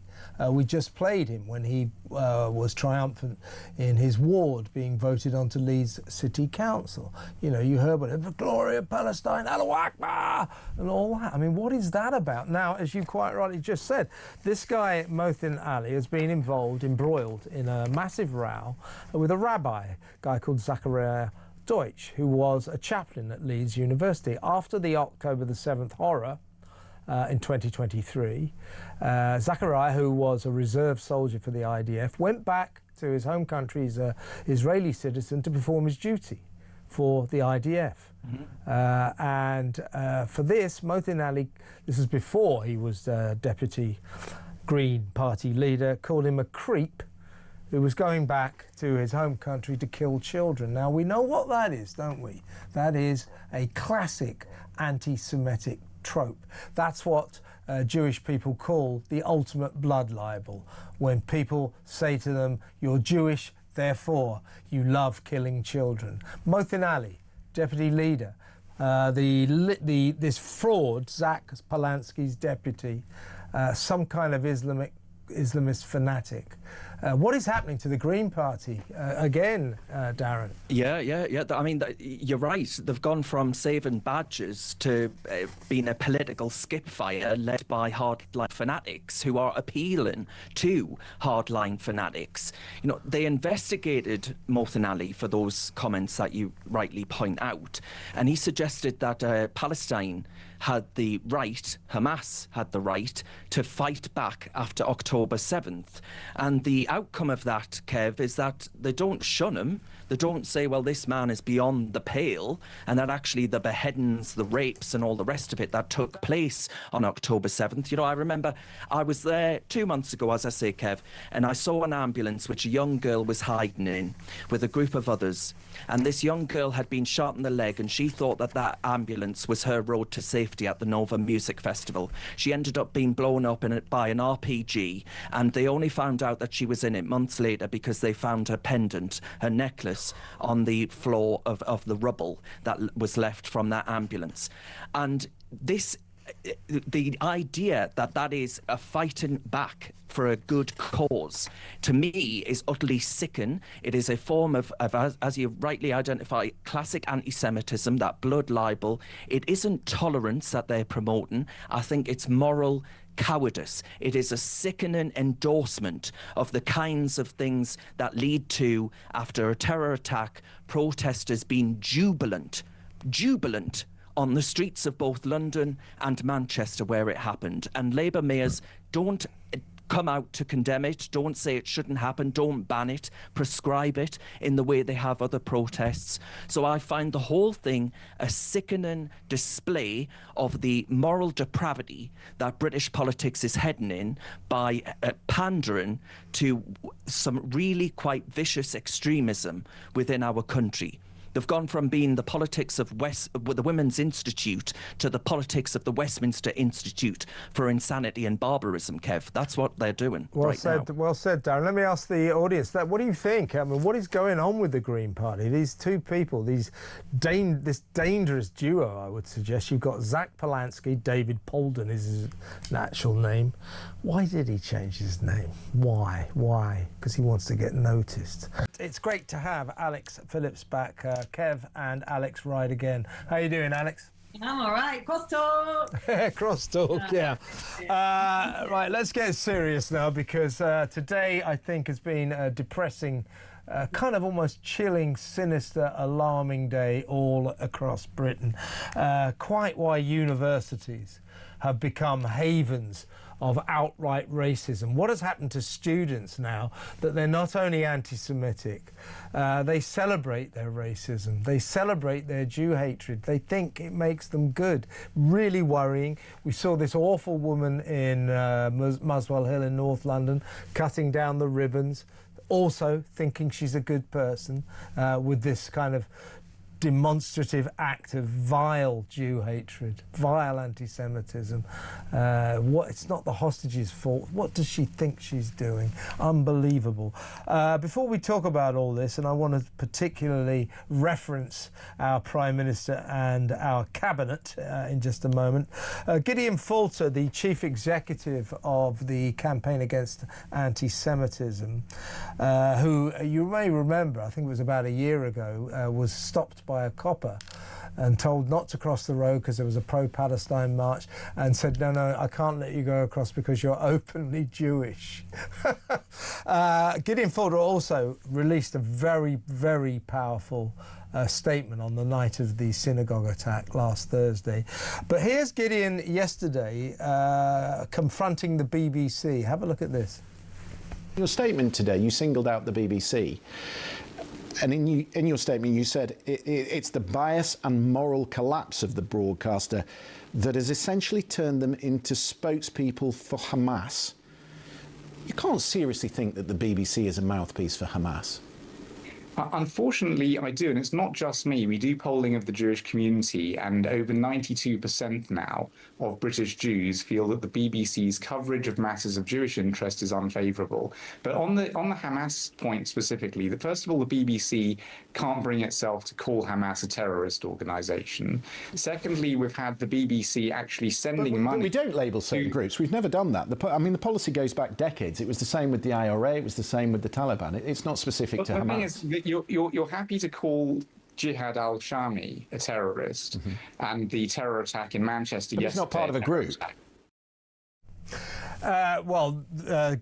We just played him when he was triumphant in his ward being voted onto Leeds City Council. You know, you heard about it, the glory of Palestine, Allahu Akbar, and all that. I mean, what is that about? Now, as you quite rightly just said, this guy, Mohsin Ali, has been embroiled in a massive row with a rabbi, a guy called Zachariah Deutsch, who was a chaplain at Leeds University. After the October the 7th horror, in 2023, Zachariah, who was a reserve soldier for the IDF, went back to his home country as an Israeli citizen to perform his duty for the IDF. And for this, Mohsin Ali, this is before he was deputy Green Party leader, called him a creep who was going back to his home country to kill children. Now, we know what that is, don't we? That is a classic anti-Semitic trope. That's what Jewish people call the ultimate blood libel, when people say to them, you're Jewish, therefore you love killing children. Mohsin Ali, deputy leader, this fraud, Zack Polanski's deputy, some kind of Islamist fanatic, What is happening to the Green Party again, Darren? Yeah. I mean, you're right. They've gone from saving badges to being a political skipfire led by hardline fanatics who are appealing to hardline fanatics. You know, they investigated Mohsen Ali for those comments that you rightly point out, and he suggested that Palestine had the right, Hamas had the right, to fight back after October 7th. And the outcome of that, Kev, is that they don't shun him. They don't say, well, this man is beyond the pale, and that actually the beheadings, the rapes and all the rest of it that took place on October 7th. You know, I remember I was there 2 months ago, as I say, Kev, and I saw an ambulance which a young girl was hiding in with a group of others. And this young girl had been shot in the leg, and she thought that that ambulance was her road to safety at the Nova Music Festival. She ended up being blown up in it by an RPG, and they only found out that she was in it months later because they found her pendant, her necklace, on the floor of the rubble that was left from that ambulance. And this, the idea that that is a fighting back for a good cause, to me, is utterly sickening. It is a form of as you rightly identify, classic anti-Semitism, that blood libel. It isn't tolerance that they're promoting. I think it's moral cowardice. It is a sickening endorsement of the kinds of things that lead to, after a terror attack, protesters being jubilant on the streets of both London and Manchester where it happened. And Labour mayors don't come out to condemn it, don't say it shouldn't happen, don't ban it, prescribe it in the way they have other protests. So I find the whole thing a sickening display of the moral depravity that British politics is heading in by pandering to some really quite vicious extremism within our country. They've gone from being the politics of the Women's Institute to the politics of the Westminster Institute for Insanity and Barbarism, Kev. That's what they're doing Well said, Darren. Let me ask the audience that. What do you think? I mean, what is going on with the Green Party? These two people, this dangerous duo, I would suggest. You've got Zack Polanski, David Polden is his actual name. Why did he change his name? Why? Because he wants to get noticed. It's great to have Alex Phillips back. Kev and Alex ride again. How you doing, Alex? I'm all right. Crosstalk. Crosstalk, yeah. Right, let's get serious now, because today I think has been a depressing, kind of almost chilling, sinister, alarming day all across Britain. Quite why universities have become havens of outright racism. What has happened to students now that they're not only anti-Semitic, they celebrate their racism, they celebrate their Jew hatred, they think it makes them good. Really worrying. We saw this awful woman in Muswell Hill in North London cutting down the ribbons, also thinking she's a good person, with this kind of demonstrative act of vile Jew hatred, vile anti-Semitism. It's not the hostages' fault. What does she think she's doing? Unbelievable. Before we talk about all this, and I want to particularly reference our Prime Minister and our Cabinet in just a moment, Gideon Falter, the Chief Executive of the Campaign Against Anti-Semitism, who you may remember, I think it was about a year ago, was stopped by a copper and told not to cross the road because there was a pro-Palestine march, and said, no, I can't let you go across because you're openly Jewish. Gideon Falter also released a very, very powerful statement on the night of the synagogue attack last Thursday. But here's Gideon yesterday confronting the BBC. Have a look at this. In your statement today, you singled out the BBC. And in your statement, you said it's the bias and moral collapse of the broadcaster that has essentially turned them into spokespeople for Hamas. You can't seriously think that the BBC is a mouthpiece for Hamas. Unfortunately, I do, and it's not just me. We do polling of the Jewish community, and over 92% now of British Jews feel that the BBC's coverage of matters of Jewish interest is unfavourable. But on the Hamas point specifically, first of all, the BBC can't bring itself to call Hamas a terrorist organisation. Secondly, we've had the BBC actually sending money. But we don't label certain groups. We've never done that. I mean, the policy goes back decades. It was the same with the IRA. It was the same with the Taliban. It's not specific to Hamas. The thing is, you're happy to call Jihad al-Shami a terrorist, and the terror attack in Manchester yesterday. It's not part of a group.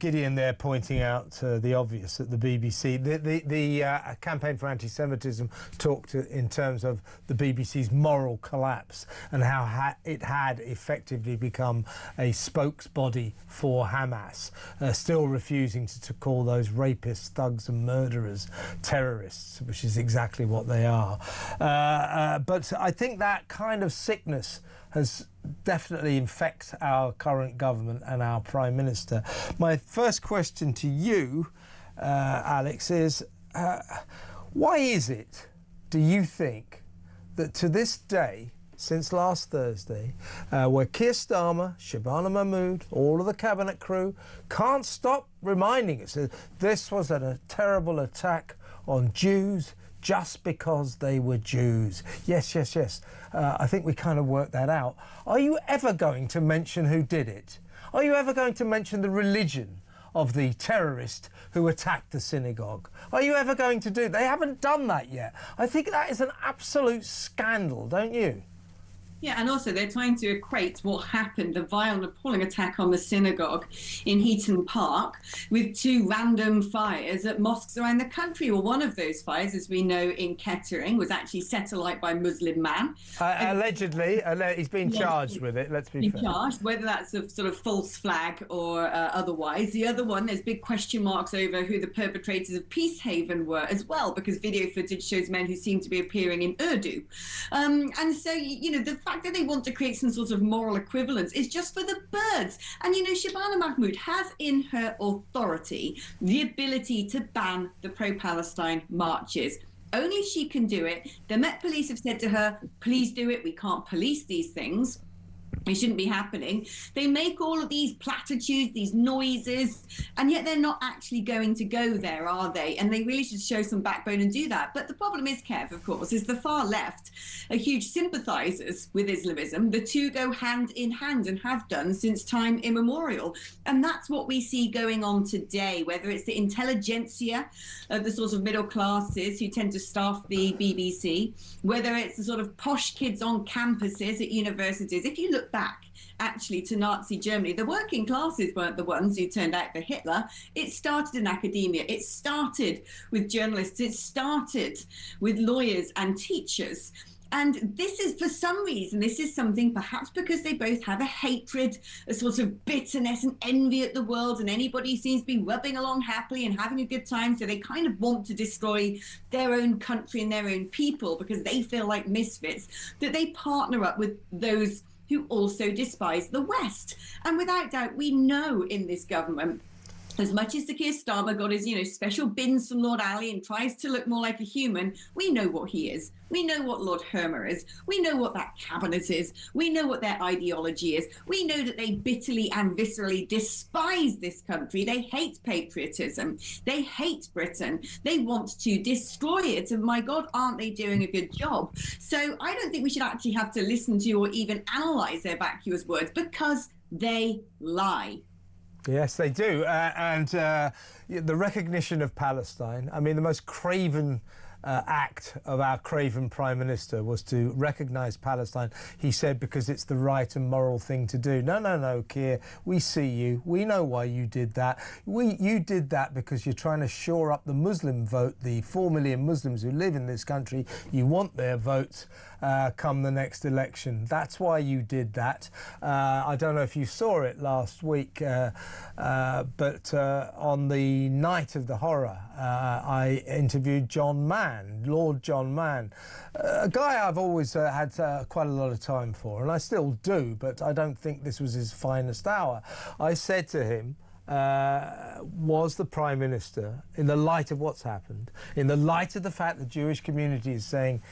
Gideon there pointing out the obvious that the BBC, the Campaign for Anti-Semitism talked in terms of the BBC's moral collapse and how it had effectively become a spokesbody for Hamas, still refusing to call those rapists, thugs and murderers terrorists, which is exactly what they are. But I think that kind of sickness has definitely infects our current government and our Prime Minister. My first question to you, Alex, is why is it, do you think, that to this day, since last Thursday, where Keir Starmer, Shabana Mahmood, all of the cabinet crew can't stop reminding us that this was a terrible attack on Jews just because they were Jews. Yes. I think we kind of worked that out. Are you ever going to mention who did it? Are you ever going to mention the religion of the terrorist who attacked the synagogue? Are you ever going to do? They haven't done that yet. I think that is an absolute scandal, don't you? Yeah, and also they're trying to equate what happened, the vile and appalling attack on the synagogue in Heaton Park, with two random fires at mosques around the country. Well, one of those fires, as we know, in Kettering, was actually set alight by a Muslim man. Allegedly, he's been charged with it, let's be fair. Charged, whether that's a sort of false flag or otherwise. The other one, there's big question marks over who the perpetrators of Peacehaven were as well, because video footage shows men who seem to be appearing in Urdu. And so, you know, the fact that they want to create some sort of moral equivalence is just for the birds. And, you know, Shabana Mahmood has in her authority the ability to ban the pro-Palestine marches. Only she can do it. The Met Police have said to her, please do it. We can't police these things. It shouldn't be happening. They make all of these platitudes, these noises, and yet they're not actually going to go there, are they? And they really should show some backbone and do that. But the problem is, Kev, of course, is the far left are huge sympathisers with Islamism. The two go hand in hand and have done since time immemorial. And that's what we see going on today, whether it's the intelligentsia of the sort of middle classes who tend to staff the BBC, whether it's the sort of posh kids on campuses at universities. If you look back actually to Nazi Germany, the working classes weren't the ones who turned out for Hitler. It started in academia. It started with journalists. It started with lawyers and teachers. And this is, for some reason, this is something perhaps because they both have a hatred, a sort of bitterness and envy at the world, and anybody seems to be rubbing along happily and having a good time, so they kind of want to destroy their own country and their own people because they feel like misfits, that they partner up with those who also despise the West. And without doubt, we know in this government, as much as the Keir Starmer got his, you know, special bins from Lord Ali and tries to look more like a human, we know what he is. We know what Lord Hermer is. We know what that cabinet is. We know what their ideology is. We know that they bitterly and viscerally despise this country. They hate patriotism. They hate Britain. They want to destroy it. And my God, aren't they doing a good job? So I don't think we should actually have to listen to or even analyse their vacuous words, because they lie. Yes, they do. And the recognition of Palestine, I mean, the most craven act of our craven Prime Minister was to recognise Palestine, he said, because it's the right and moral thing to do. No, Keir, we see you. We know why you did that. You did that because you're trying to shore up the Muslim vote, the 4 million Muslims who live in this country. You want their votes come the next election. That's why you did that. I don't know if you saw it last week, but on the night of the horror, I interviewed John Mann, Lord John Mann, a guy I've always had quite a lot of time for, and I still do, but I don't think this was his finest hour. I said to him, was the Prime Minister, in the light of what's happened, in the light of the fact the Jewish community is saying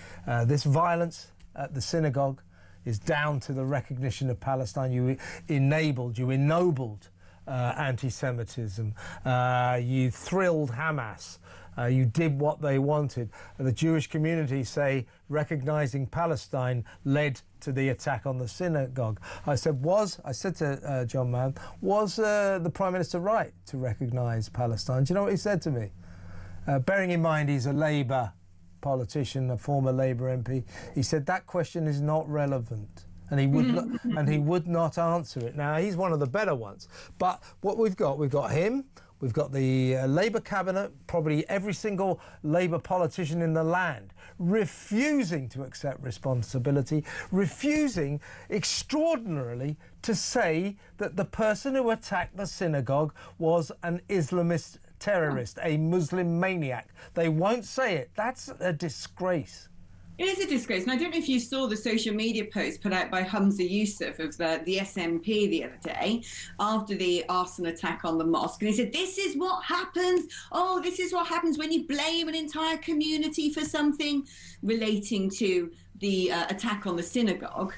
this violence at the synagogue is down to the recognition of Palestine, you ennobled anti-Semitism, you thrilled Hamas, you did what they wanted. The Jewish community say recognising Palestine led to the attack on the synagogue. I said to John Mann, was the Prime Minister right to recognise Palestine? Do you know what he said to me? Bearing in mind he's a Labour politician, a former Labour MP, he said that question is not relevant. And he would not answer it. Now, he's one of the better ones. But what we've got him, we've got the Labour cabinet, probably every single Labour politician in the land, refusing to accept responsibility, refusing extraordinarily to say that the person who attacked the synagogue was an Islamist terrorist, a Muslim maniac. They won't say it. That's a disgrace. It is a disgrace, and I don't know if you saw the social media post put out by Humza Yousaf of the SNP the other day after the arson attack on the mosque, and he said, this is what happens, this is what happens when you blame an entire community for something relating to the attack on the synagogue.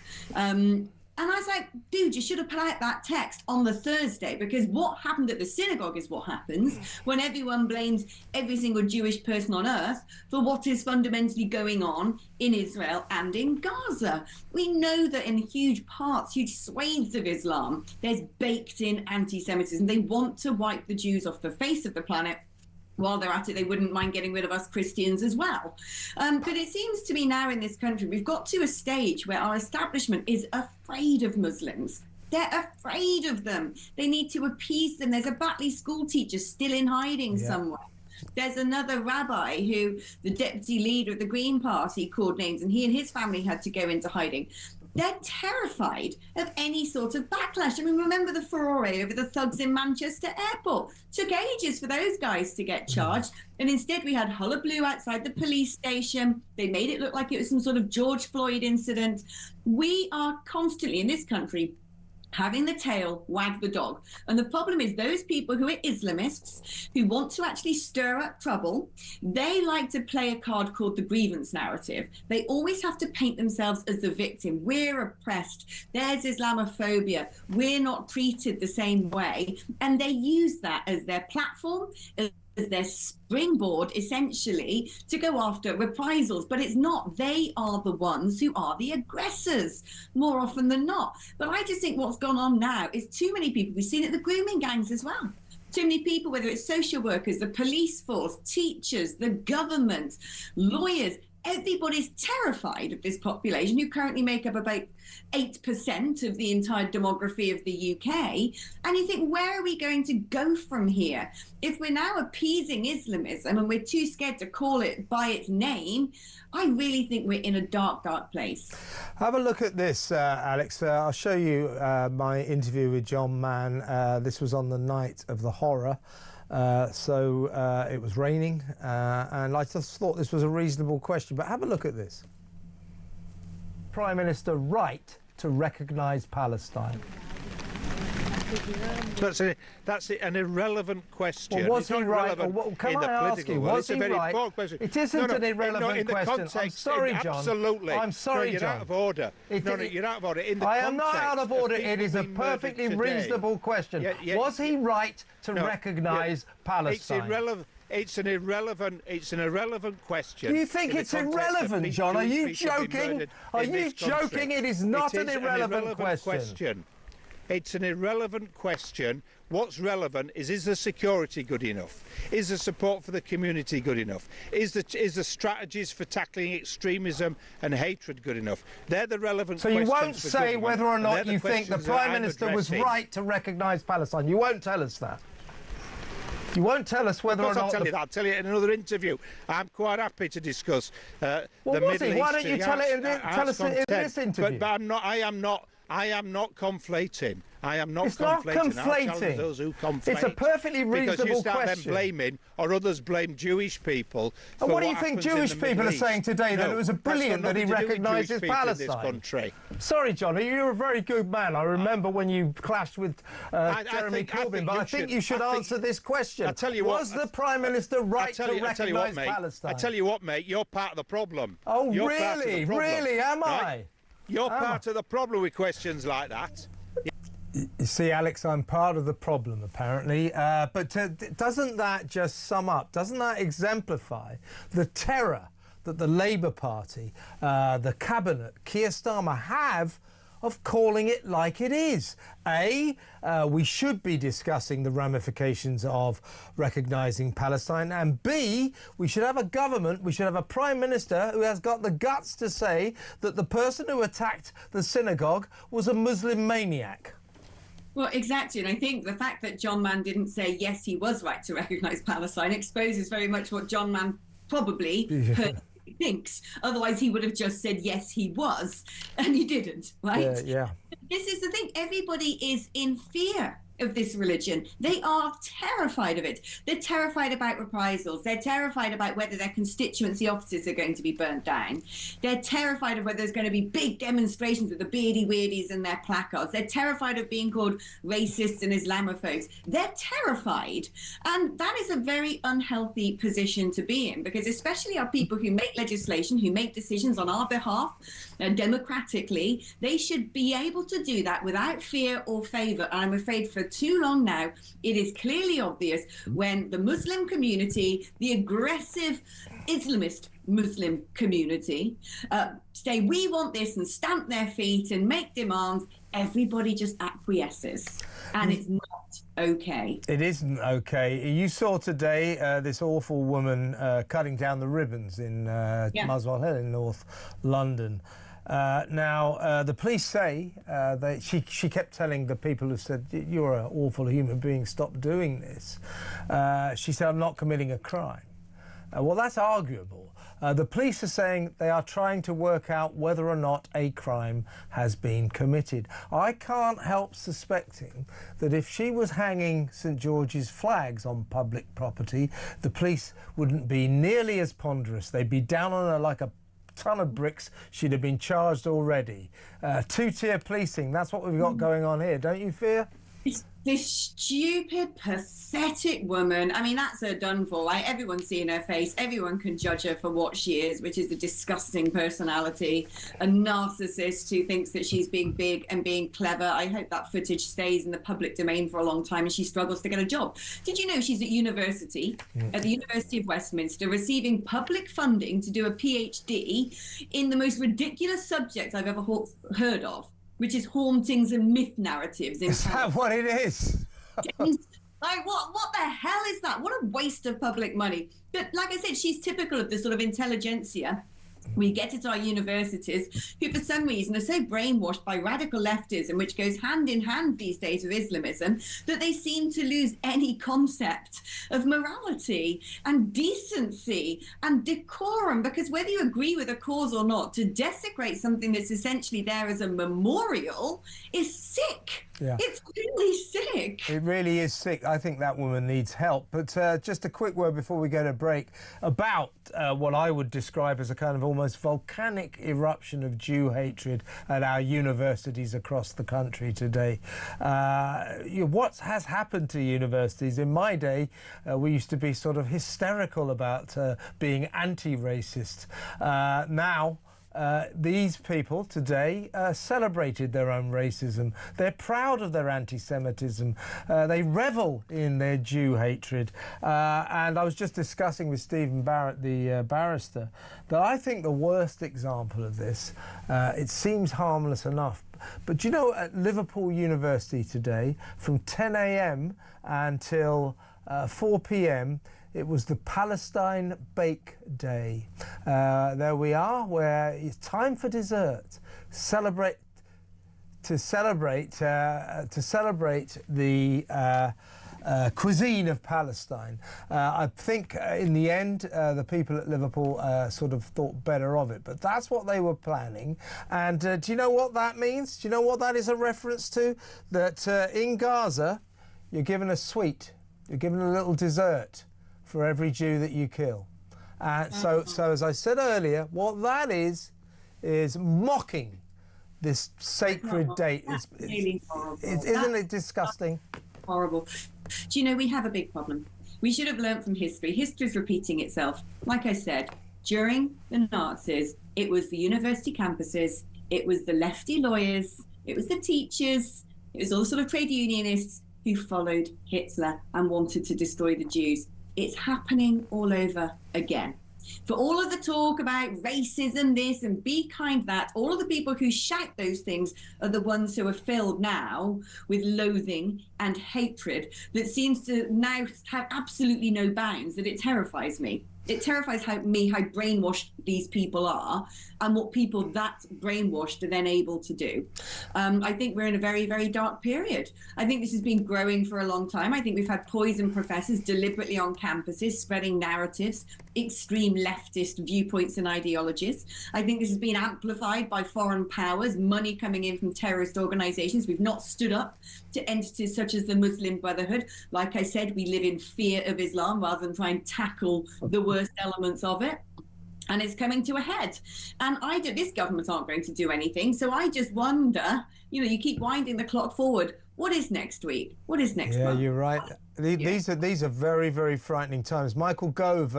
And I was like, dude, you should have put out that text on the Thursday, because what happened at the synagogue is what happens when everyone blames every single Jewish person on earth for what is fundamentally going on in Israel and in Gaza. We know that in huge swathes of Islam, there's baked in anti-Semitism. They want to wipe the Jews off the face of the planet. While they're at it, they wouldn't mind getting rid of us Christians as well. But it seems to me now in this country, we've got to a stage where our establishment is afraid of Muslims. They're afraid of them. They need to appease them. There's a Batley school teacher still in hiding somewhere. There's another rabbi who the deputy leader of the Green Party called names, and he and his family had to go into hiding. They're terrified of any sort of backlash. I mean, remember the furore over the thugs in Manchester Airport? Took ages for those guys to get charged. And instead we had hullabaloo outside the police station. They made it look like it was some sort of George Floyd incident. We are constantly in this country having the tail wag the dog. And the problem is those people who are Islamists, who want to actually stir up trouble, they like to play a card called the grievance narrative. They always have to paint themselves as the victim. We're oppressed. There's Islamophobia. We're not treated the same way. And they use that as their platform, as their springboard, essentially, to go after reprisals. But it's not. They are the ones who are the aggressors, more often than not. But I just think what's gone on now is too many people. We've seen it in the grooming gangs as well. Too many people, whether it's social workers, the police force, teachers, the government, lawyers, everybody's terrified of this population, who currently make up about 8% of the entire demography of the UK. And you think, where are we going to go from here? If we're now appeasing Islamism and we're too scared to call it by its name, I really think we're in a dark, dark place. Have a look at this, Alex. I'll show you my interview with John Mann. This was on the night of the horror. It was raining, and I just thought this was a reasonable question. But have a look at this. Prime Minister right to recognise Palestine? That's an irrelevant question. Well, was he right? Can I ask you, was he right? It isn't an irrelevant question. I'm sorry, John. Absolutely. I'm sorry, John. You're out of order. You're out of order. I am not out of order. It is a perfectly reasonable question. Was he right to recognise Palestine? It's an irrelevant question. Do you think it's irrelevant, John? Are you joking? Are you joking? It is not an irrelevant question. It's an irrelevant question. What's relevant is the security good enough? Is the support for the community good enough? Is the strategies for tackling extremism and hatred good enough? They're the relevant questions. So you won't say whether or not you think the Prime Minister was right to recognise Palestine. You won't tell us that. You won't tell us whether or not... I'll tell you in another interview. I'm quite happy to discuss the Middle East. Why don't you tell us in this interview? But I am not conflating I am not It's not conflating. I'll challenge conflating. those who conflate. It's a perfectly because reasonable you start question. then blaming, or others blame Jewish people. And for what do you think happens in Jewish the people Middle are saying East. today? That No, it was that's brilliant got that he nothing to do with recognises Jewish people in this Palestine. country. Sorry, Johnny, you're a very good man. I remember when you clashed with Jeremy Corbyn, but I think you should answer this question. I tell you what, was the Prime Minister right to recognise Palestine? I tell you what, mate, you're part of the problem. Oh, You're part of the really? problem, Really, am right? I? You're part of the problem with questions like that. You see, Alex, I'm part of the problem, apparently. But doesn't that just sum up, doesn't that exemplify the terror that the Labour Party, the Cabinet, Keir Starmer have of calling it like it is? We should be discussing the ramifications of recognising Palestine, and B, we should have a government, we should have a Prime Minister who has got the guts to say that the person who attacked the synagogue was a Muslim maniac. Well, exactly. And I think the fact that John Mann didn't say, yes, he was right to recognise Palestine exposes very much what John Mann probably thinks. Otherwise, he would have just said, yes, he was. And he didn't, right? Yeah. This is the thing. Everybody is in fear of this religion. They are terrified of it. They're terrified about reprisals. They're terrified about whether their constituency offices are going to be burnt down. They're terrified of whether there's going to be big demonstrations with the beardy weirdies and their placards. They're terrified of being called racists and Islamophobes. They're terrified. And that is a very unhealthy position to be in, because especially our people who make legislation, who make decisions on our behalf, democratically, they should be able to do that without fear or favour. And I'm afraid for too long now, it is clearly obvious when the Muslim community, the aggressive Islamist Muslim community, say we want this and stamp their feet and make demands, everybody just acquiesces. And it's not okay. It isn't okay. You saw today this awful woman cutting down the ribbons in Muswell Hill in North London. Now, the police say that she kept telling the people who said, you're an awful human being, stop doing this. She said, I'm not committing a crime. Well, that's arguable. The police are saying they are trying to work out whether or not a crime has been committed. I can't help suspecting that if she was hanging St George's flags on public property, the police wouldn't be nearly as ponderous. They'd be down on her like a ton of bricks. She'd have been charged already. Two-tier policing, that's what we've got going on here, don't you fear? It's this stupid, pathetic woman. I mean, that's her downfall. Like, everyone's seen her face. Everyone can judge her for what she is, which is a disgusting personality, a narcissist who thinks that she's being big and being clever. I hope that footage stays in the public domain for a long time and she struggles to get a job. Did you know she's at university, at the University of Westminster, receiving public funding to do a PhD in the most ridiculous subject I've ever heard of, which is hauntings and myth narratives. Is that what it is? Like, what the hell is that? What a waste of public money. But like I said, she's typical of the sort of intelligentsia we get at our universities, who for some reason are so brainwashed by radical leftism, which goes hand in hand these days with Islamism, that they seem to lose any concept of morality and decency and decorum. Because whether you agree with a cause or not, to desecrate something that's essentially there as a memorial is sick. Yeah. It's really sick. It really is sick. I think that woman needs help. But just a quick word before we go to break about what I would describe as a kind of almost volcanic eruption of Jew hatred at our universities across the country today. What has happened to universities? In my day, we used to be sort of hysterical about being anti-racist. Now, these people today celebrated their own racism. They're proud of their anti-Semitism. They revel in their Jew hatred. And I was just discussing with Stephen Barrett, the barrister, that I think the worst example of this, it seems harmless enough, but you know, at Liverpool University today, from 10 a.m. until 4 p.m, it was the Palestine Bake Day. There we are, where it's time for dessert. To celebrate the cuisine of Palestine. I think in the end, the people at Liverpool sort of thought better of it, but that's what they were planning. And do you know what that means? Do you know what that is a reference to? That in Gaza, you're given a sweet, you're given a little dessert for every Jew that you kill. So as I said earlier, what that is mocking this sacred date. Isn't it disgusting? Horrible. Do you know, we have a big problem. We should have learned from history. History's repeating itself. Like I said, during the Nazis, it was the university campuses, it was the lefty lawyers, it was the teachers, it was all sort of trade unionists who followed Hitler and wanted to destroy the Jews. It's happening all over again. For all of the talk about racism, this and be kind that, all of the people who shout those things are the ones who are filled now with loathing and hatred that seems to now have absolutely no bounds, that it terrifies me. It terrifies how brainwashed these people are and what people that brainwashed are then able to do. I think we're in a very, very dark period. I think this has been growing for a long time. I think we've had poison professors deliberately on campuses spreading narratives, extreme leftist viewpoints and ideologies. I think this has been amplified by foreign powers, money coming in from terrorist organizations. We've not stood up to entities such as the Muslim Brotherhood. Like I said, we live in fear of Islam rather than try and tackle the worst elements of it. And it's coming to a head. And this government aren't going to do anything. So I just wonder, you know, you keep winding the clock forward. What is next week? What is next month? Yeah, you're right. These are very, very frightening times. Michael Gove,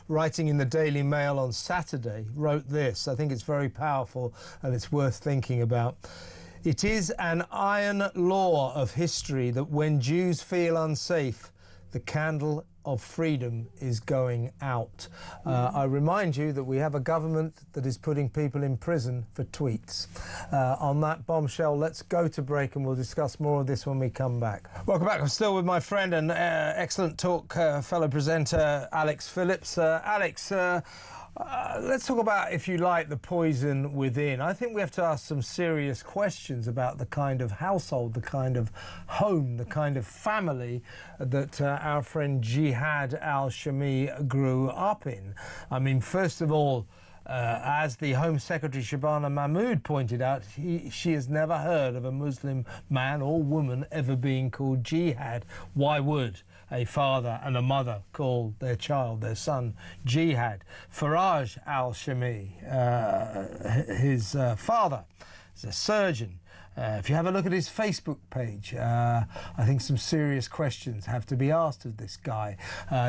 writing in the Daily Mail on Saturday, wrote this. I think it's very powerful and it's worth thinking about. It is an iron law of history that when Jews feel unsafe, the candle of freedom is going out. I remind you that we have a government that is putting people in prison for tweets. On that bombshell, let's go to break and we'll discuss more of this when we come back. Welcome back. I'm still with my friend and excellent talk fellow presenter, Alex Phillips. Alex, let's talk about, if you like, the poison within. I think we have to ask some serious questions about the kind of household, the kind of home, the kind of family that our friend Jihad al-Shami grew up in. I mean, first of all, as the Home Secretary Shabana Mahmood pointed out, she has never heard of a Muslim man or woman ever being called Jihad. Why would a father and a mother call their child, their son, Jihad? Farage al-Shami, his father, is a surgeon. If you have a look at his Facebook page, I think some serious questions have to be asked of this guy.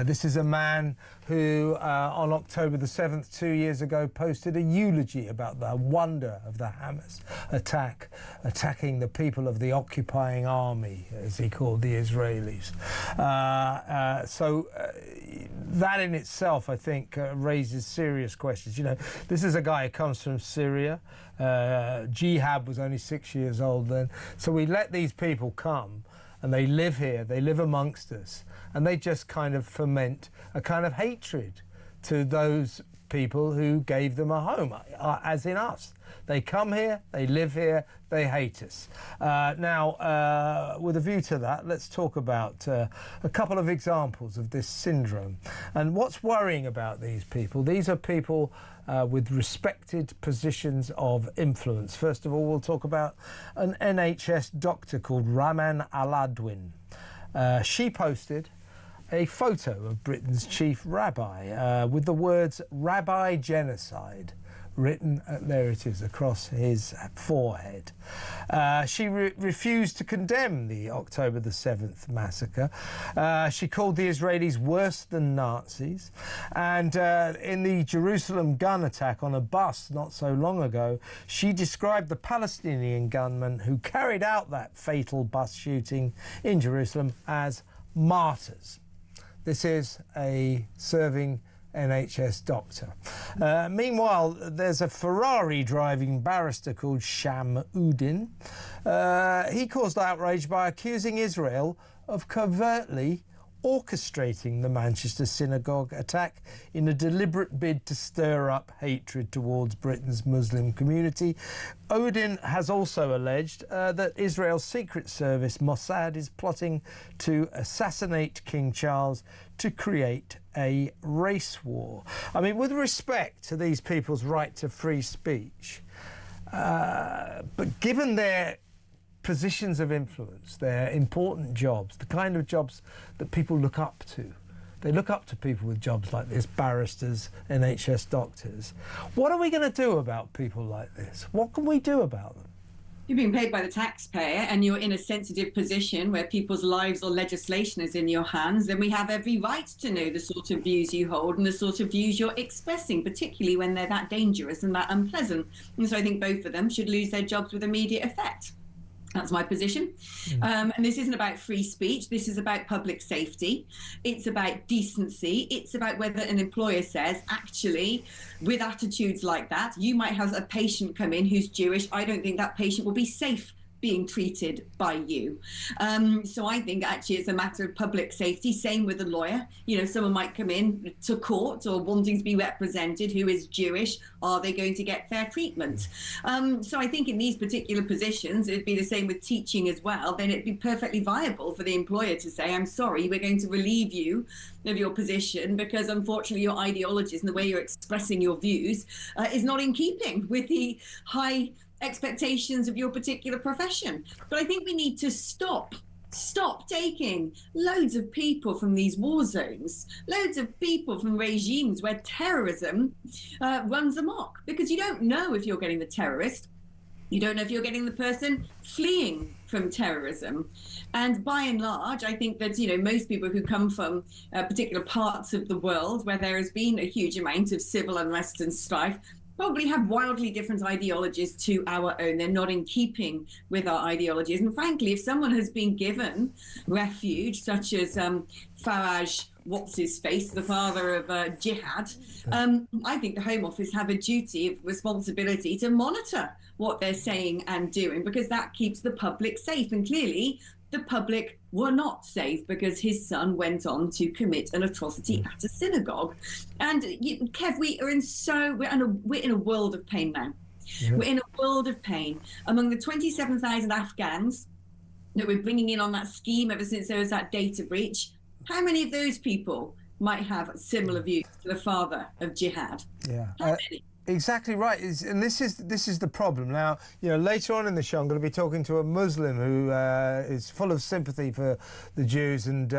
This is a man who, on October the 7th, 2 years ago, posted a eulogy about the wonder of the Hamas attack, attacking the people of the occupying army, as he called the Israelis. So that in itself, I think, raises serious questions. You know, this is a guy who comes from Syria. Jihad was only 6 years old then. So we let these people come and they live here, they live amongst us, and they just kind of foment a kind of hatred to those people who gave them a home, as in us. They come here, they live here, they hate us. Now, with a view to that, let's talk about a couple of examples of this syndrome. And what's worrying about these people? These are people with respected positions of influence. First of all, we'll talk about an NHS doctor called Raman Aladwin. She posted a photo of Britain's chief rabbi with the words "Rabbi Genocide" written, there it is, across his forehead. She refused to condemn the October the 7th massacre. She called the Israelis worse than Nazis. And in the Jerusalem gun attack on a bus not so long ago, she described the Palestinian gunmen who carried out that fatal bus shooting in Jerusalem as martyrs. This is a serving NHS doctor. Meanwhile, there's a Ferrari driving barrister called Sham Udin. He caused outrage by accusing Israel of covertly orchestrating the Manchester synagogue attack in a deliberate bid to stir up hatred towards Britain's Muslim community. Odin has also alleged that Israel's secret service Mossad is plotting to assassinate King Charles to create a race war. I mean, with respect to these people's right to free speech, but given their positions of influence, their important jobs, the kind of jobs that people look up to. They look up to people with jobs like this, barristers, NHS doctors. What are we going to do about people like this? What can we do about them? You're being paid by the taxpayer and you're in a sensitive position where people's lives or legislation is in your hands, then we have every right to know the sort of views you hold and the sort of views you're expressing, particularly when they're that dangerous and that unpleasant. And so I think both of them should lose their jobs with immediate effect. That's my position. And this isn't about free speech. This is about public safety. It's about decency. It's about whether an employer says, actually, with attitudes like that, you might have a patient come in who's Jewish. I don't think that patient will be safe being treated by you. So I think actually it's a matter of public safety. Same with a lawyer. You know, someone might come in to court or wanting to be represented who is Jewish. Are they going to get fair treatment? So I think in these particular positions, it'd be the same with teaching as well. Then it'd be perfectly viable for the employer to say, I'm sorry, we're going to relieve you of your position because unfortunately your ideologies and the way you're expressing your views is not in keeping with the high expectations of your particular profession. But I think we need to stop taking loads of people from these war zones, loads of people from regimes where terrorism runs amok, because you don't know if you're getting the terrorist. You don't know if you're getting the person fleeing from terrorism. And by and large, I think that, you know, most people who come from particular parts of the world where there has been a huge amount of civil unrest and strife probably have wildly different ideologies to our own. They're not in keeping with our ideologies. And frankly, if someone has been given refuge, such as Farage, what's-his-face, the father of jihad, I think the Home Office have a duty of responsibility to monitor what they're saying and doing, because that keeps the public safe. And clearly, the public were not safe because his son went on to commit an atrocity at a synagogue. And Kev, we're in a world of pain now. Yeah. We're in a world of pain. Among the 27,000 Afghans that we're bringing in on that scheme ever since there was that data breach, how many of those people might have similar views to the father of jihad? Yeah. How many? Exactly right, and this is the problem. Now, you know, later on in the show, I'm going to be talking to a Muslim who is full of sympathy for the Jews and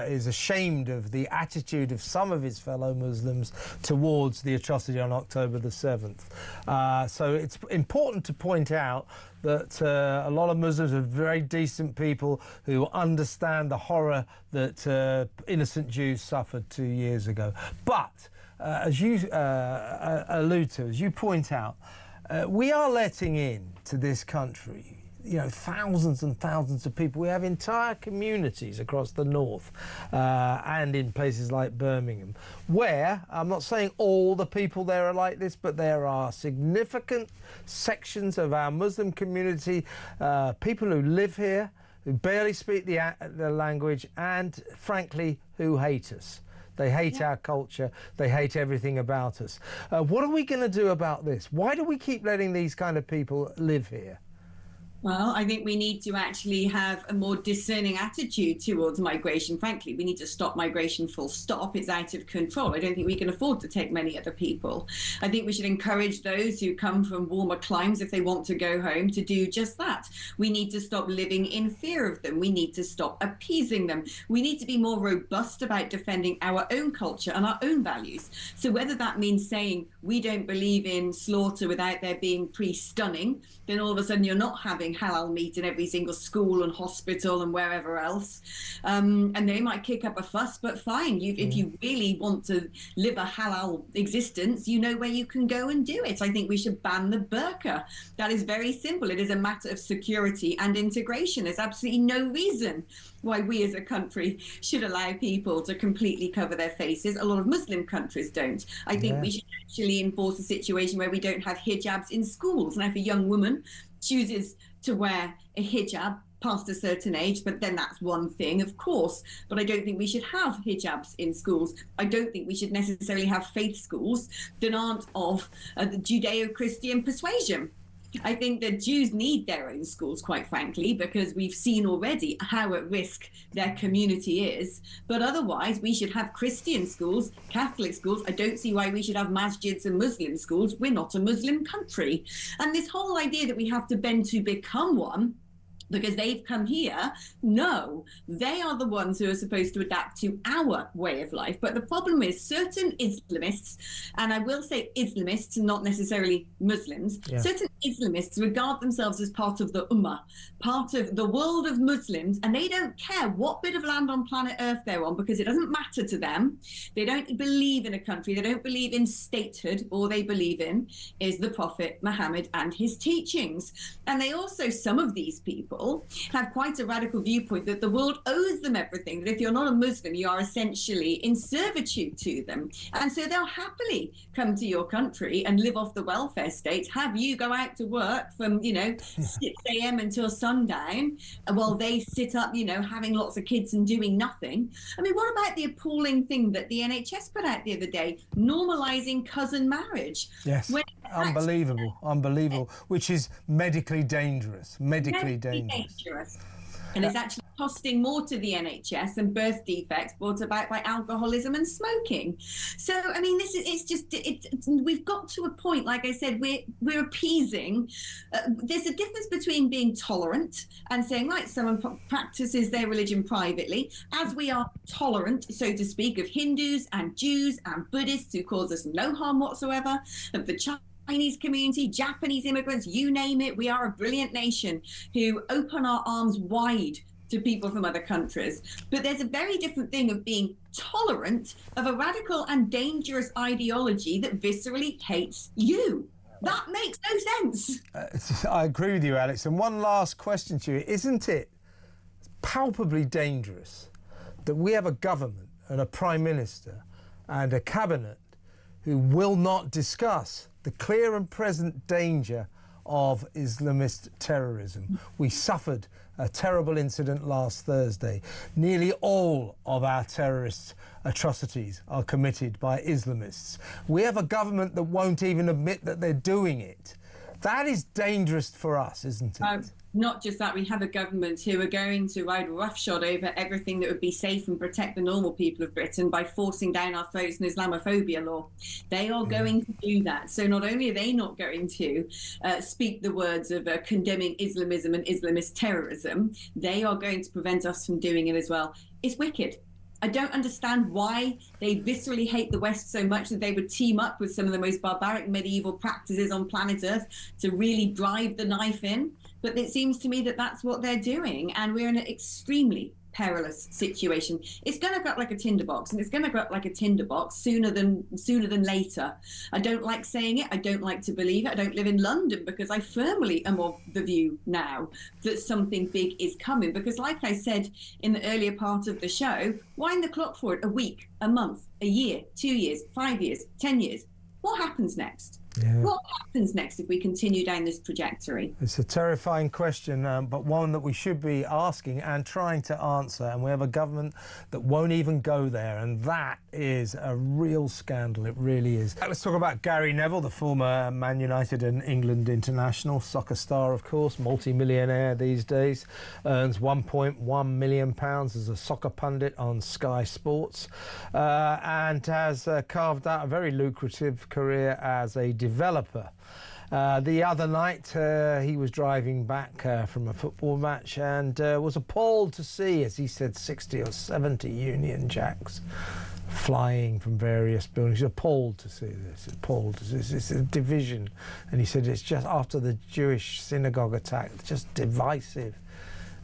is ashamed of the attitude of some of his fellow Muslims towards the atrocity on October the 7th. So it's important to point out that a lot of Muslims are very decent people who understand the horror that innocent Jews suffered 2 years ago. But as you allude to, as you point out, we are letting in to this country, you know, thousands and thousands of people. We have entire communities across the north and in places like Birmingham, where, I'm not saying all the people there are like this, but there are significant sections of our Muslim community, people who live here, who barely speak the language, and frankly, who hate us. They hate our culture. They hate everything about us. What are we going to do about this? Why do we keep letting these kind of people live here? Well, I think we need to actually have a more discerning attitude towards migration. Frankly, we need to stop migration full stop. It's out of control. I don't think we can afford to take many other people. I think we should encourage those who come from warmer climes, if they want to go home, to do just that. We need to stop living in fear of them. We need to stop appeasing them. We need to be more robust about defending our own culture and our own values. So whether that means saying we don't believe in slaughter without there being pre-stunning, then all of a sudden you're not having halal meat in every single school and hospital and wherever else. And they might kick up a fuss, but fine. If you really want to live a halal existence, you know where you can go and do it. I think we should ban the burqa. That is very simple. It is a matter of security and integration. There's absolutely no reason why we as a country should allow people to completely cover their faces. A lot of Muslim countries don't. I think we should actually enforce a situation where we don't have hijabs in schools. Now, if a young woman chooses to wear a hijab, past a certain age, but then that's one thing, of course. But I don't think we should have hijabs in schools. I don't think we should necessarily have faith schools that aren't of the Judeo-Christian persuasion. I think that Jews need their own schools, quite frankly, because we've seen already how at risk their community is. But otherwise, we should have Christian schools, Catholic schools. I don't see why we should have masjids and Muslim schools. We're not a Muslim country. And this whole idea that we have to bend to become one, because they've come here. No, they are the ones who are supposed to adapt to our way of life. But the problem is certain Islamists, and I will say Islamists, not necessarily Muslims, certain Islamists regard themselves as part of the Ummah, part of the world of Muslims, and they don't care what bit of land on planet Earth they're on, because it doesn't matter to them. They don't believe in a country. They don't believe in statehood. All they believe in is the Prophet Muhammad and his teachings. And they also, some of these people, have quite a radical viewpoint that the world owes them everything, that if you're not a Muslim, you are essentially in servitude to them. And so they'll happily come to your country and live off the welfare state, have you go out to work from, 6 a.m. until sundown, while they sit up, having lots of kids and doing nothing. I mean, what about the appalling thing that the NHS put out the other day, normalising cousin marriage? Yes, unbelievable, which is medically dangerous, medically dangerous. And it's actually costing more to the NHS than birth defects brought about by alcoholism and smoking. So, I mean, we've got to a point, like I said, we're appeasing. There's a difference between being tolerant and saying, right, someone practices their religion privately, as we are tolerant, so to speak, of Hindus and Jews and Buddhists who cause us no harm whatsoever, of the Chinese community, Japanese immigrants, you name it. We are a brilliant nation who open our arms wide to people from other countries. But there's a very different thing of being tolerant of a radical and dangerous ideology that viscerally hates you. That makes no sense. I agree with you, Alex. And one last question to you. Isn't it palpably dangerous that we have a government and a prime minister and a cabinet who will not discuss the clear and present danger of Islamist terrorism? We suffered a terrible incident last Thursday. Nearly all of our terrorist atrocities are committed by Islamists. We have a government that won't even admit that they're doing it. That is dangerous for us, isn't it? Not just that, we have a government who are going to ride roughshod over everything that would be safe and protect the normal people of Britain by forcing down our throats an Islamophobia law. They are going to do that. So not only are they not going to speak the words of condemning Islamism and Islamist terrorism, they are going to prevent us from doing it as well. It's wicked. I don't understand why they viscerally hate the West so much that they would team up with some of the most barbaric medieval practices on planet Earth to really drive the knife in. But it seems to me that that's what they're doing, and we're in an extremely perilous situation. It's going to go up like a tinderbox, and it's going to go up like a tinderbox sooner than later. I don't like saying it. I don't like to believe it. I don't live in London because I firmly am of the view now that something big is coming. Because like I said in the earlier part of the show, wind the clock forward a week, a month, a year, 2 years, 5 years, 10 years. What happens next? Yeah. What happens next if we continue down this trajectory? It's a terrifying question, but one that we should be asking and trying to answer. And we have a government that won't even go there. And that is a real scandal. It really is. Let's talk about Gary Neville, the former Man United and England international, soccer star, of course, multi-millionaire these days, earns £1.1 million as a soccer pundit on Sky Sports, and has carved out a very lucrative career as a developer. The other night he was driving back from a football match and was appalled to see, as he said, 60 or 70 Union Jacks flying from various buildings. He's appalled to see this, appalled to see this. It's a division. And he said it's just after the Jewish synagogue attack, it's just divisive.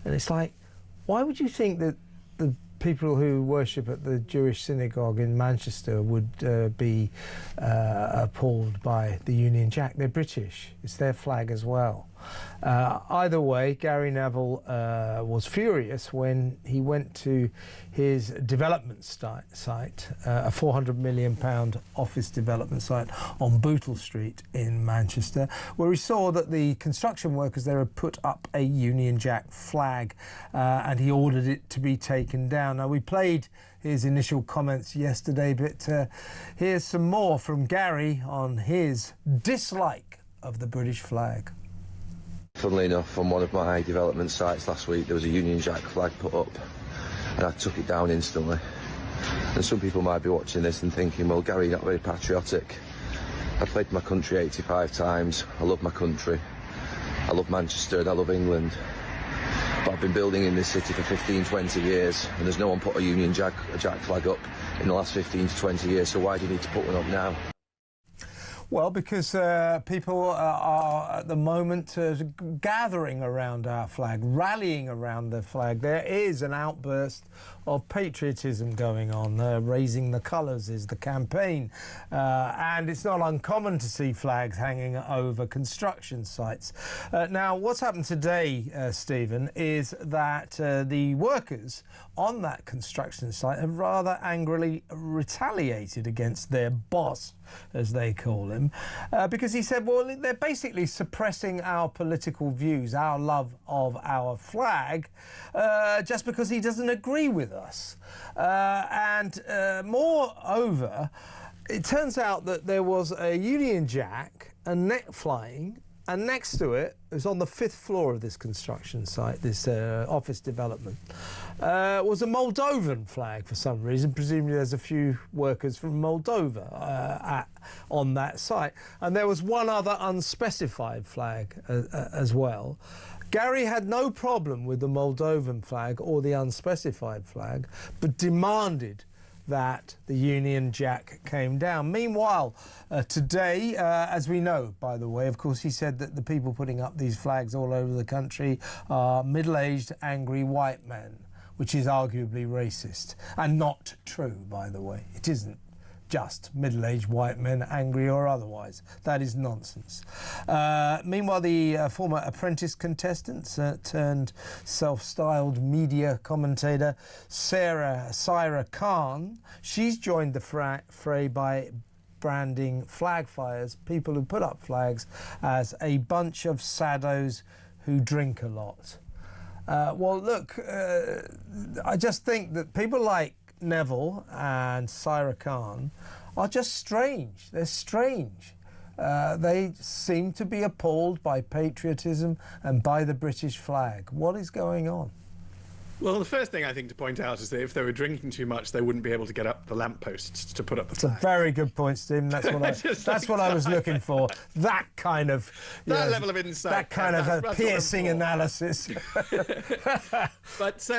And it's like, why would you think that the people who worship at the Jewish synagogue in Manchester would be appalled by the Union Jack? They're British. It's their flag as well. Either way, Gary Neville was furious when he went to his development site, a £400 million office development site on Bootle Street in Manchester, where he saw that the construction workers there had put up a Union Jack flag, and he ordered it to be taken down. Now, we played his initial comments yesterday, but here's some more from Gary on his dislike of the British flag. Funnily enough, on one of my development sites last week, there was a Union Jack flag put up, and I took it down instantly. And some people might be watching this and thinking, well, Gary, you're not very patriotic. I've played my country 85 times. I love my country. I love Manchester and I love England. But I've been building in this city for 15, 20 years, and there's no one put a Union Jack flag up in the last 15 to 20 years, so why do you need to put one up now? Well, because people are at the moment gathering around our flag, rallying around the flag. There is an outburst of patriotism going on. Raising the colours is the campaign. And it's not uncommon to see flags hanging over construction sites. Now, what's happened today, Stephen, is that the workers on that construction site have rather angrily retaliated against their boss, as they call him, because he said, well, they're basically suppressing our political views, our love of our flag, just because he doesn't agree with us. And moreover, it turns out that there was a Union Jack, a net flying, and next to it was on the 5th floor of this construction site, this office development, was a Moldovan flag for some reason. Presumably there's a few workers from Moldova on that site. And there was one other unspecified flag as well. Gary had no problem with the Moldovan flag or the unspecified flag, but demanded that the Union Jack came down. Meanwhile, today, as we know, by the way, of course, he said that the people putting up these flags all over the country are middle-aged, angry white men, which is arguably racist. And not true, by the way. It isn't just middle-aged white men, angry or otherwise. That is nonsense. Meanwhile, the former Apprentice contestant turned self-styled media commentator Sarah Khan, she's joined the fray by branding flag fires, people who put up flags, as a bunch of saddos who drink a lot. Well, look, I just think that people like Neville and Sarah Khan are just strange. They're strange. They seem to be appalled by patriotism and by the British flag. What is going on? Well, the first thing I think to point out is that if they were drinking too much, they wouldn't be able to get up the lampposts to put up the flag. It's a very good point, Stephen. That's what I was looking for. That kind of level of insight. That kind of piercing analysis. But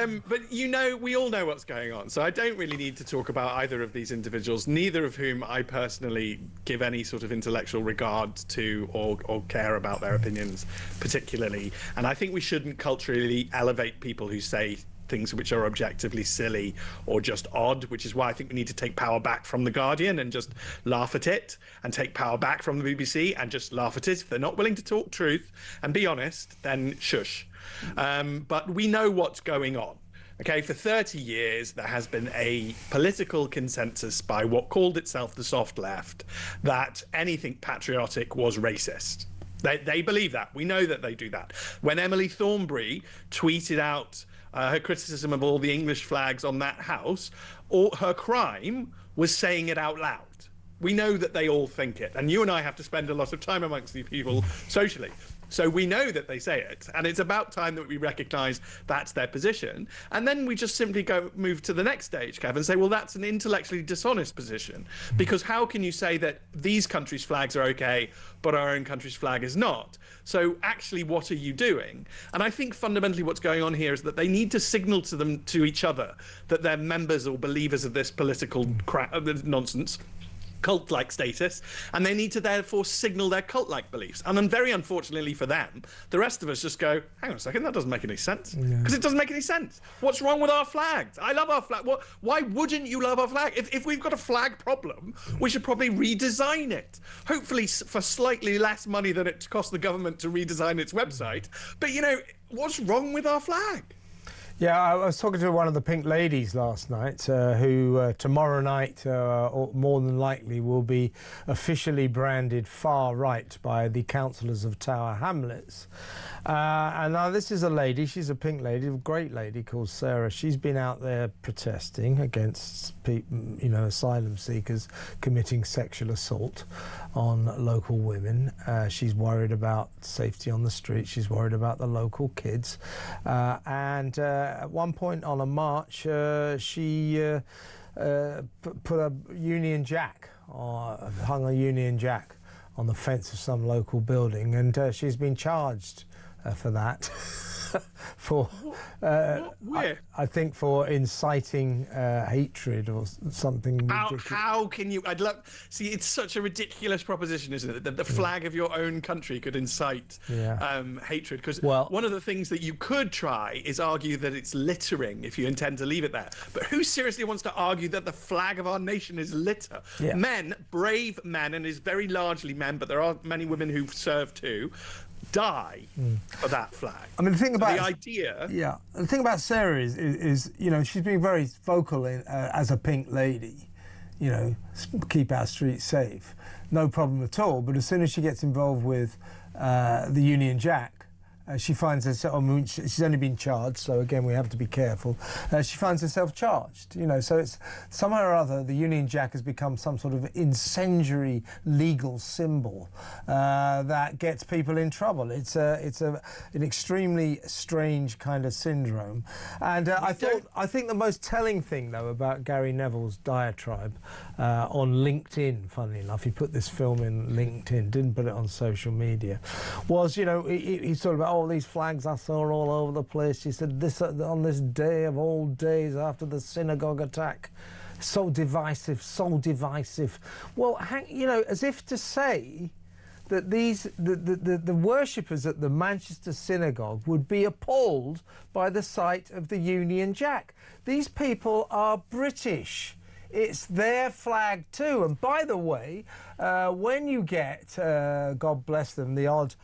you know, we all know what's going on. So I don't really need to talk about either of these individuals, neither of whom I personally give any sort of intellectual regard to or care about their opinions particularly. And I think we shouldn't culturally elevate people who say things which are objectively silly or just odd, which is why I think we need to take power back from The Guardian and just laugh at it, and take power back from the BBC and just laugh at it. If they're not willing to talk truth and be honest, then shush. But we know what's going on. Okay, for 30 years, there has been a political consensus by what called itself the soft left that anything patriotic was racist. They believe that. We know that they do that. When Emily Thornberry tweeted out her criticism of all the English flags on that house, her crime was saying it out loud. We know that they all think it, and you and I have to spend a lot of time amongst these people socially. So we know that they say it, and it's about time that we recognise that's their position. And then we just simply move to the next stage, Kev, and say, well, that's an intellectually dishonest position. Because how can you say that these countries' flags are okay, but our own country's flag is not? So actually, what are you doing? And I think fundamentally what's going on here is that they need to signal to each other that they're members or believers of this political nonsense. cult-like status, and they need to therefore signal their cult-like beliefs. And then, very unfortunately for them, the rest of us just go, hang on a second, that doesn't make any sense. Because it doesn't make any sense. What's wrong with our flags? I love our flag. Why wouldn't you love our flag? If we've got a flag problem, we should probably redesign it. Hopefully for slightly less money than it costs the government to redesign its website. But, you know, what's wrong with our flag? Yeah, I was talking to one of the Pink Ladies last night, who tomorrow night, or more than likely, will be officially branded far-right by the councillors of Tower Hamlets. And now this is a lady, she's a Pink Lady, a great lady called Sarah. She's been out there protesting against, asylum seekers committing sexual assault on local women. She's worried about safety on the street. She's worried about the local kids. And at one point on a march, she put a Union Jack, or hung a Union Jack on the fence of some local building, and she's been charged for that. For I think for inciting hatred or something ridiculous. How can you? I'd love. See, it's such a ridiculous proposition, isn't it? That the flag of your own country could incite hatred. Because one of the things that you could try is argue that it's littering if you intend to leave it there. But who seriously wants to argue that the flag of our nation is litter? Yeah. Men, brave men, and it's very largely men, but there are many women who serve too, die for that flag. I mean, the thing about the idea. Yeah, the thing about Sarah is she's been very vocal as a Pink Lady. Keep our streets safe, no problem at all. But as soon as she gets involved with the Union Jack, she finds herself. I mean, she's only been charged, so again we have to be careful. She finds herself charged. So it's somehow or other the Union Jack has become some sort of incendiary legal symbol that gets people in trouble. It's an extremely strange kind of syndrome. And I think the most telling thing though about Gary Neville's diatribe on LinkedIn, funnily enough, he put this film in LinkedIn, didn't put it on social media, was he sort of all these flags I saw all over the place. He said, this on this day of all days after the synagogue attack, so divisive, so divisive. Well, as if to say that the worshippers at the Manchester synagogue would be appalled by the sight of the Union Jack. These people are British. It's their flag too. And by the way, when you get, God bless them, the odd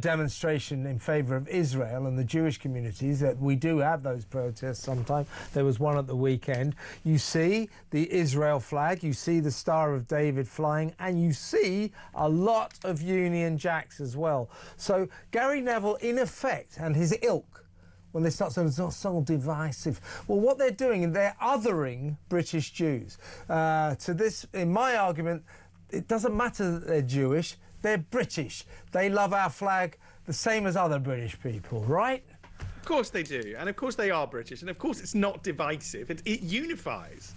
demonstration in favour of Israel and the Jewish communities, that we do have those protests sometimes. There was one at the weekend. You see the Israel flag, you see the Star of David flying, and you see a lot of Union Jacks as well. So Gary Neville, in effect, and his ilk, when they start saying it's not so divisive, well, what they're doing, they're othering British Jews. To this, in my argument, it doesn't matter that they're Jewish. They're British. They love our flag the same as other British people, right? Of course they do. And of course they are British. And of course it's not divisive. It unifies.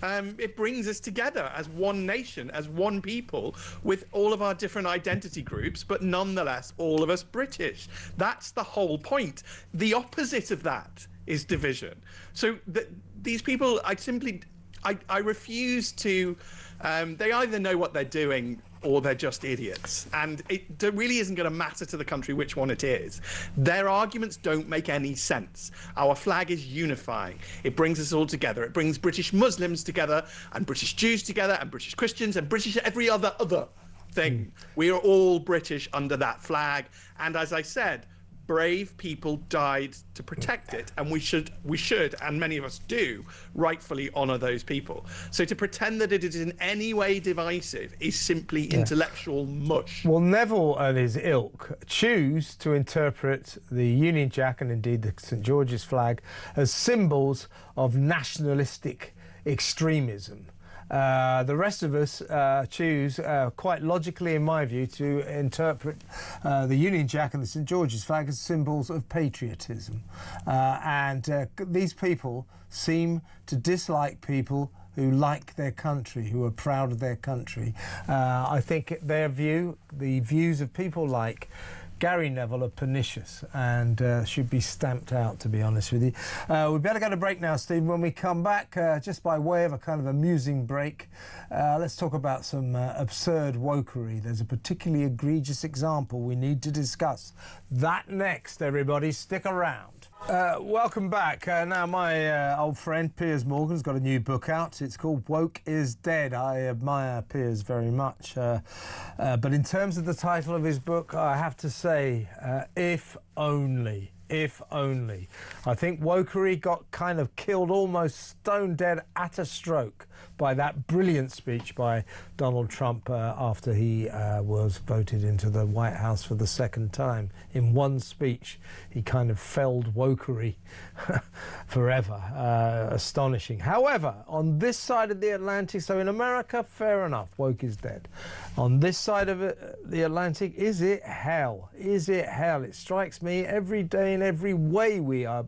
It brings us together as one nation, as one people, with all of our different identity groups, but nonetheless, all of us British. That's the whole point. The opposite of that is division. So these people, I refuse to... they either know what they're doing or they're just idiots. And it really isn't going to matter to the country which one it is. Their arguments don't make any sense. Our flag is unifying. It brings us all together. It brings British Muslims together, and British Jews together, and British Christians, and British every other thing. We are all British under that flag. And as I said, brave people died to protect it, and we should, and many of us do, rightfully honour those people. So to pretend that it is in any way divisive is simply intellectual mush. Well, Neville and his ilk choose to interpret the Union Jack and indeed the St George's flag as symbols of nationalistic extremism. The rest of us choose, quite logically in my view, to interpret the Union Jack and the St George's flag as symbols of patriotism. And these people seem to dislike people who like their country, who are proud of their country. I think their view, the views of people like Gary Neville are pernicious and should be stamped out, to be honest with you. We better go to break now, Steve. When we come back, just by way of a kind of amusing break, let's talk about some absurd wokery. There's a particularly egregious example we need to discuss. That next, everybody. Stick around. Welcome back. Now, my old friend Piers Morgan's got a new book out. It's called Woke is Dead. I admire Piers very much. But in terms of the title of his book, I have to say, if only. If only. I think wokery got kind of killed almost stone dead at a stroke by that brilliant speech by Donald Trump after he was voted into the White House for the second time. In one speech, he kind of felled wokery forever. Astonishing. However, on this side of the Atlantic, so in America, fair enough, woke is dead. On this side of the Atlantic, is it hell? Is it hell? It strikes me every day in every way we are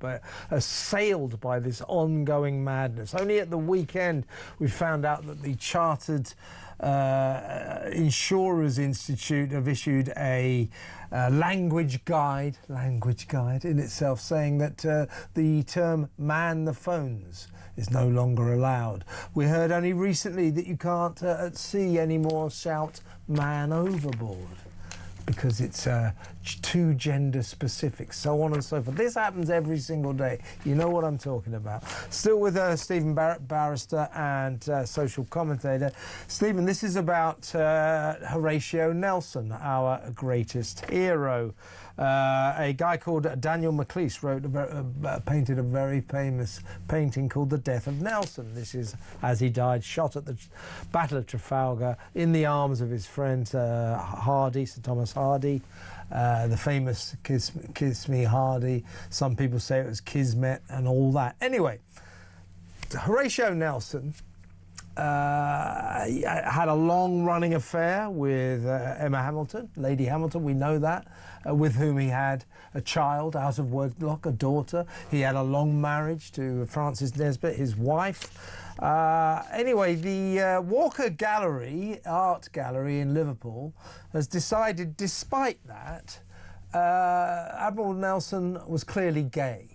assailed by this ongoing madness. Only at the weekend we found out that the Chartered Insurers Institute have issued a language guide in itself, saying that the term "man the phones" is no longer allowed. We heard only recently that you can't at sea anymore shout "man overboard" because it's too gender specific, so on and so forth. This happens every single day. You know what I'm talking about. Still with Stephen Barrett, barrister and social commentator. Stephen, this is about Horatio Nelson, our greatest hero. A guy called Daniel Maclise painted a very famous painting called The Death of Nelson. This is as he died, shot at the Battle of Trafalgar in the arms of his friend Hardy, Sir Thomas Hardy. The famous Kiss Me Hardy. Some people say it was Kismet and all that. Anyway, Horatio Nelson had a long-running affair with Emma Hamilton, Lady Hamilton, we know that, with whom he had a child out of wedlock, a daughter. He had a long marriage to Frances Nesbitt, his wife. Anyway, the Walker Gallery, art gallery in Liverpool, has decided, despite that, Admiral Nelson was clearly gay.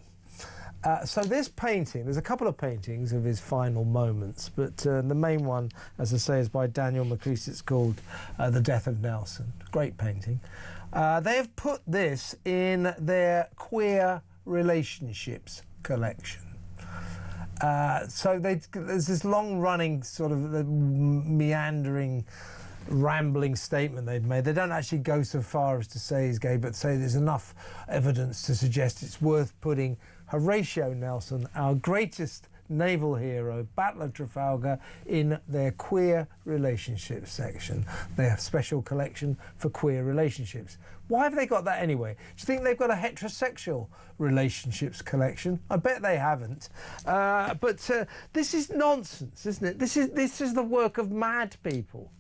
So this painting, there's a couple of paintings of his final moments, but the main one, as I say, is by Daniel Maclise. It's called The Death of Nelson. Great painting. They have put this in their queer relationships collection. So there's this long-running sort of meandering, rambling statement they've made. They don't actually go so far as to say he's gay, but say there's enough evidence to suggest it's worth putting Horatio Nelson, our greatest naval hero, Battle of Trafalgar, in their queer relationships section, their special collection for queer relationships. Why have they got that anyway? Do you think they've got a heterosexual relationships collection? I bet they haven't. But this is nonsense, isn't it? This is the work of mad people.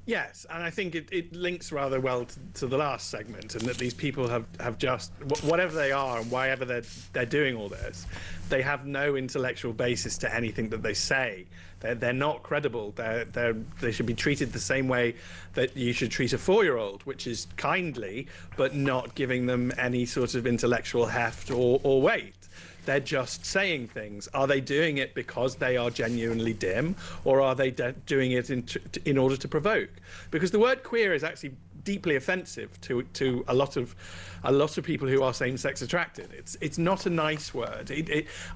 Yes, and I think it links rather well to the last segment, and that these people have just, whatever they are and why ever they're doing all this, they have no intellectual basis to anything that they say. They're not credible. They should be treated the same way that you should treat a 4-year-old, which is kindly, but not giving them any sort of intellectual heft or weight. They're just saying things. Are they doing it because they are genuinely dim, or are they doing it in order to provoke? Because the word queer is actually deeply offensive to a lot of people who are same-sex attracted. It's not a nice word.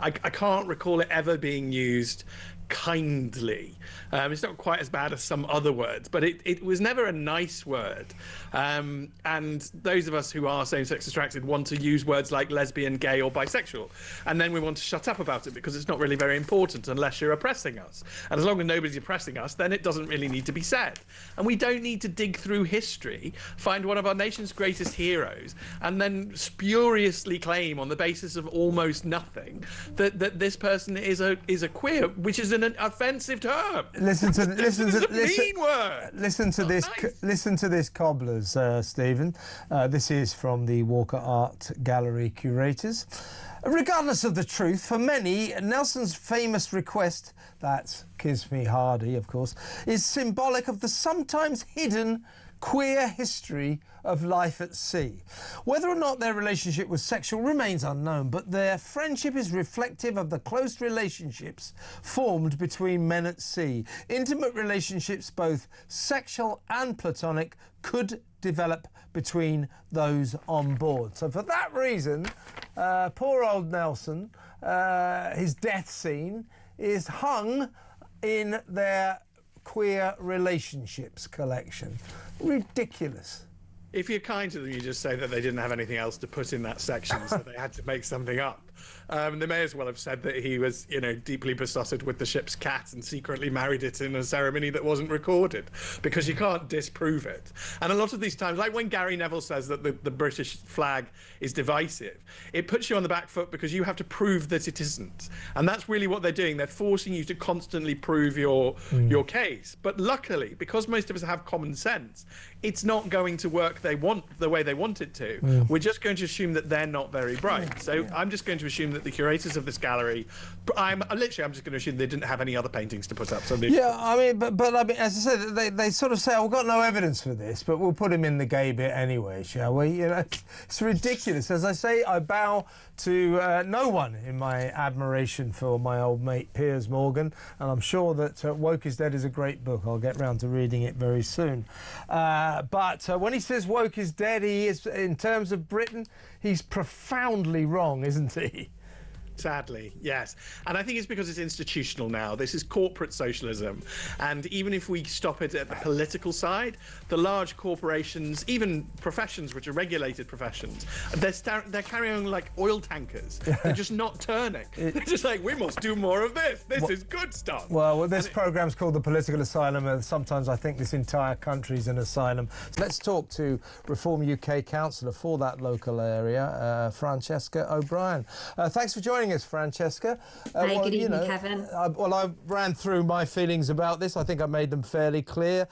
I can't recall it ever being used kindly. It's not quite as bad as some other words, but it was never a nice word. And those of us who are same-sex attracted want to use words like lesbian, gay, or bisexual, and then we want to shut up about it because it's not really very important unless you're oppressing us. And as long as nobody's oppressing us, then it doesn't really need to be said. And we don't need to dig through history, find one of our nation's greatest heroes, and then spuriously claim on the basis of almost nothing that this person is a queer, which is an offensive term. Listen to this, cobblers, Stephen. This is from the Walker Art Gallery curators. Regardless of the truth, for many, Nelson's famous request, that's Kiss Me Hardy, of course, is symbolic of the sometimes hidden queer history of life at sea. Whether or not their relationship was sexual remains unknown, but their friendship is reflective of the close relationships formed between men at sea. Intimate relationships, both sexual and platonic, could develop between those on board. So for that reason, poor old Nelson, his death scene is hung in their queer relationships collection. Ridiculous. If you're kind to them, you just say that they didn't have anything else to put in that section, so they had to make something up. They may as well have said that he was, you know, deeply besotted with the ship's cat and secretly married it in a ceremony that wasn't recorded, because you can't disprove it. And a lot of these times, like when Gary Neville says that the British flag is divisive, it puts you on the back foot because you have to prove that it isn't. And that's really what they're doing. They're forcing you to constantly prove your case. But luckily, because most of us have common sense, it's not going to work the way they want it to. We're just going to assume that they're not very bright. So I'm just going to assume that the curators of this gallery, I'm just going to assume they didn't have any other paintings to put up. So yeah, I mean, but I mean, as I said, they sort of say, "Oh, we've got no evidence for this, but we'll put him in the gay bit anyway, shall we?" You know, it's ridiculous. As I say, I bow to no one in my admiration for my old mate Piers Morgan, and I'm sure that Woke is Dead is a great book. I'll get round to reading it very soon. But when he says woke is dead, he is, in terms of Britain, he's profoundly wrong, isn't he? Sadly, yes. And I think it's because it's institutional now. This is corporate socialism. And even if we stop it at the political side, the large corporations, even professions which are regulated professions, they're carrying on like oil tankers. They're just not turning. They're just like, we must do more of this. This is good stuff. Well, this programme's called the Political Asylum, and sometimes I think this entire country's an asylum. So let's talk to Reform UK councillor for that local area, Francesca O'Brien. Thanks for joining us, Francesca. Hi, good evening, Kevin. I ran through my feelings about this. I think I made them fairly clear.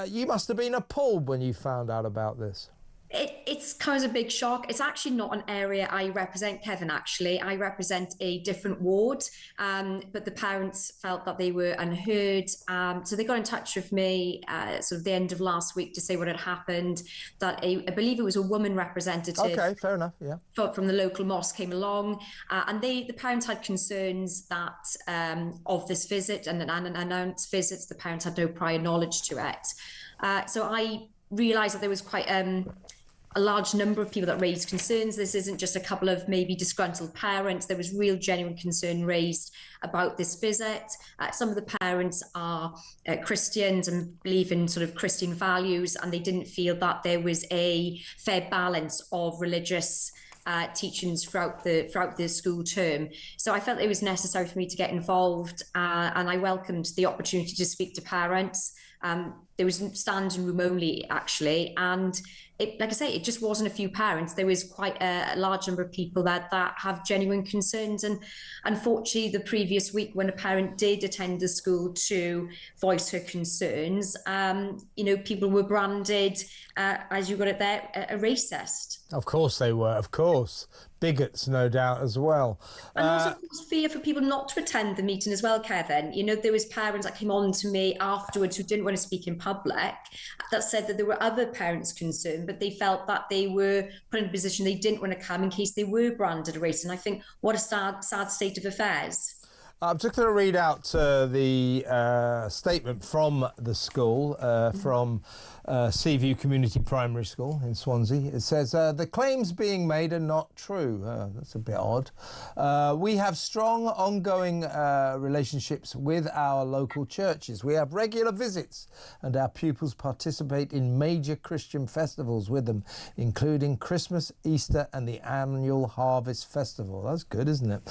You must have been appalled when you found out about this. It's kind of a big shock. It's actually not an area I represent, Kevin, actually. I represent a different ward, but the parents felt that they were unheard. So they got in touch with me sort of the end of last week to say what had happened, that I believe it was a woman representative. Okay, fair enough, yeah. From the local mosque came along, and the parents had concerns that of this visit and an unannounced visit. The parents had no prior knowledge to it. So I realised that there was quite a large number of people that raised concerns. This isn't just a couple of maybe disgruntled parents. There was real genuine concern raised about this visit. Some of the parents are Christians and believe in sort of Christian values, and they didn't feel that there was a fair balance of religious teachings throughout the school term. So I felt it was necessary for me to get involved, and I welcomed the opportunity to speak to parents. There was standing room only, actually, and like I say, it just wasn't a few parents. There was quite a large number of people that have genuine concerns. And unfortunately, the previous week, when a parent did attend the school to voice her concerns, people were branded, as you got it there, a racist. Of course they were, of course. Bigots, no doubt, as well. And also, of course, fear for people not to attend the meeting as well, Kevin. You know, there was parents that came on to me afterwards who didn't want to speak in public that said that there were other parents concerned, but they felt that they were put in a position they didn't want to come in case they were branded a racist. And I think what a sad state of affairs. I'm just going to read out the statement from the school, from Seaview Community Primary School in Swansea. It says, the claims being made are not true. That's a bit odd. We have strong ongoing relationships with our local churches. We have regular visits, and our pupils participate in major Christian festivals with them, including Christmas, Easter and the annual Harvest Festival. That's good, isn't it?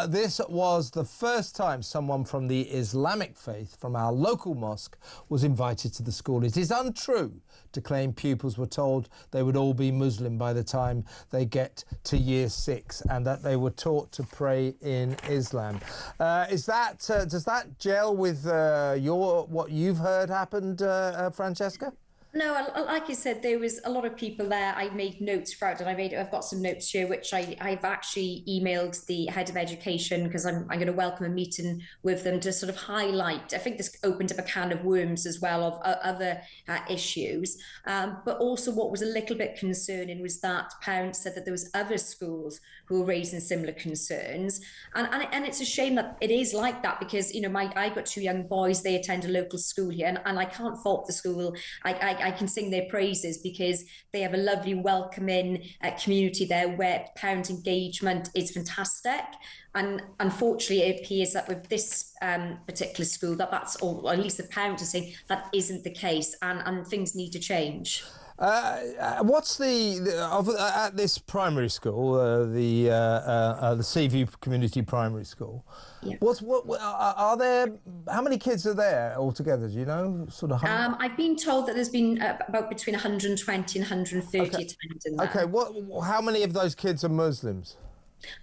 This was the first time someone from the Islamic faith from our local mosque was invited to the school. It is untrue to claim pupils were told they would all be Muslim by the time they get to year 6 and that they were taught to pray in Islam. Does that gel with what you've heard happened, Francesca? No, like I said, there was a lot of people there. I made notes throughout, and I've got some notes here, which I've actually emailed the head of education, because I'm going to welcome a meeting with them to sort of highlight. I think this opened up a can of worms as well of other issues. But also what was a little bit concerning was that parents said that there was other schools who were raising similar concerns. And it's a shame that it is like that, because, you know, I've got 2 young boys, they attend a local school here, and I can't fault the school. I can sing their praises, because they have a lovely, welcoming community there where parent engagement is fantastic. And unfortunately, it appears that with this particular school, that's, or at least the parents are saying that isn't the case, and things need to change. What's at this primary school, the Seaview Community Primary School? Yeah. Are there? How many kids are there altogether? Do you know? Sort of. I've been told that there's been about between 120 and 130 attending there. Okay. How many of those kids are Muslims?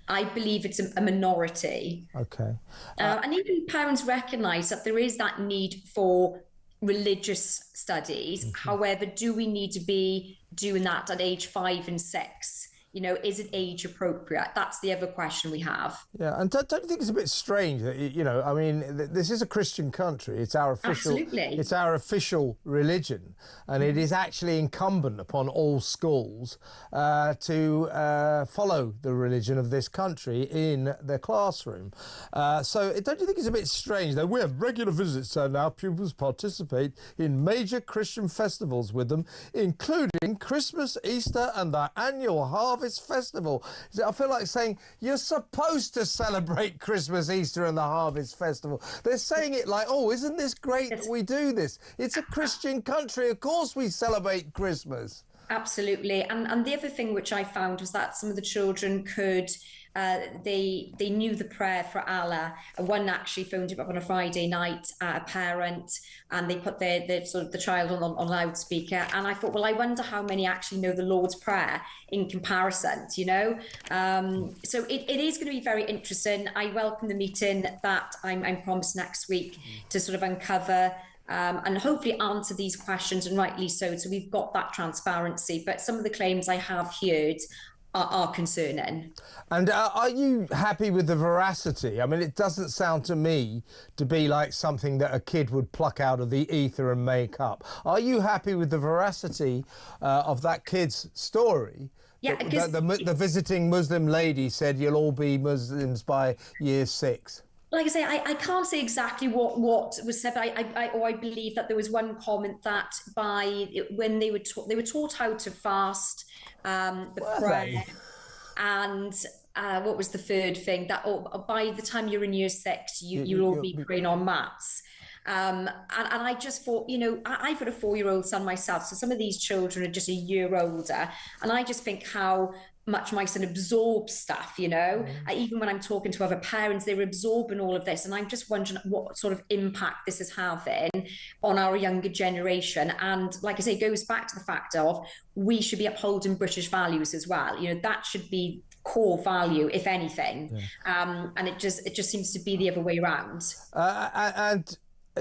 I believe it's a minority. Okay. And even parents recognise that there is that need for religious studies. Mm-hmm. However, do we need to be doing that at age 5 and 6? You know, is it age appropriate? That's the other question we have. Yeah, and don't you think it's a bit strange that, you know, I mean, this is a Christian country. It's our official, absolutely, it's our official religion, and it is actually incumbent upon all schools to follow the religion of this country in their classroom. So don't you think it's a bit strange that we have regular visits and our pupils participate in major Christian festivals with them, including Christmas, Easter, and our annual Harvest Festival? I feel like saying you're supposed to celebrate Christmas, Easter and the Harvest Festival. They're saying it like, oh, isn't this great that we do this? It's a Christian country, of course we celebrate Christmas. Absolutely. And the other thing which I found was that some of the children could they knew the prayer for Allah. One actually phoned him up on a Friday night, a parent, and they put their sort of the child on loudspeaker. And I thought, well, I wonder how many actually know the Lord's Prayer in comparison, you know? So it is going to be very interesting. I welcome the meeting that I'm promised next week to sort of uncover and hopefully answer these questions, and rightly so. So we've got that transparency. But some of the claims I have heard are concerning. And are you happy with the veracity? I mean, it doesn't sound to me to be like something that a kid would pluck out of the ether and make up. Are you happy with the veracity of that kid's story? Yeah, the visiting Muslim lady said you'll all be Muslims by year 6. Like I say, I can't say exactly what was said, but I believe that there was one comment that when they were taught how to fast, the prayer, and what was the third thing, that by the time you're in year 6, you'll all be praying on mats. And I just thought, you know, I've got a 4-year-old son myself, so some of these children are just a year older, and I just think how much my son absorbs stuff, you know. Even when I'm talking to other parents, they're absorbing all of this, and I'm just wondering what sort of impact this is having on our younger generation. And like I say, it goes back to the fact of we should be upholding British values as well. You know, that should be core value, if anything. And it just seems to be the other way around. And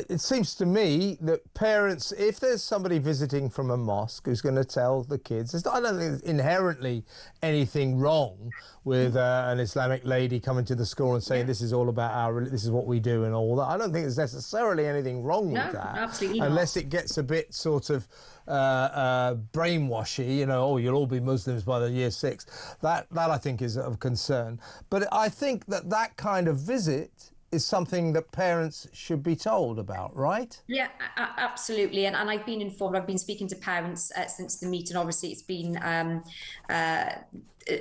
it seems to me that parents, if there's somebody visiting from a mosque who's going to tell the kids, I don't think there's inherently anything wrong with an Islamic lady coming to the school and saying this is all about this is what we do and all that. I don't think there's necessarily anything wrong with that. Absolutely unless not. It gets a bit sort of brainwashy, you know, oh, you'll all be Muslims by the year 6. That I think is of concern. But I think that kind of visit is something that parents should be told about, right? Yeah, absolutely. And I've been informed. I've been speaking to parents since the meeting. Obviously, it's been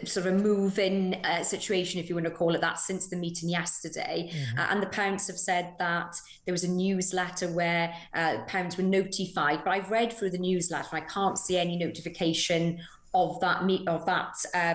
sort of a move-in situation, if you want to call it that, since the meeting yesterday. And the parents have said that there was a newsletter where parents were notified. But I've read through the newsletter, and I can't see any notification of that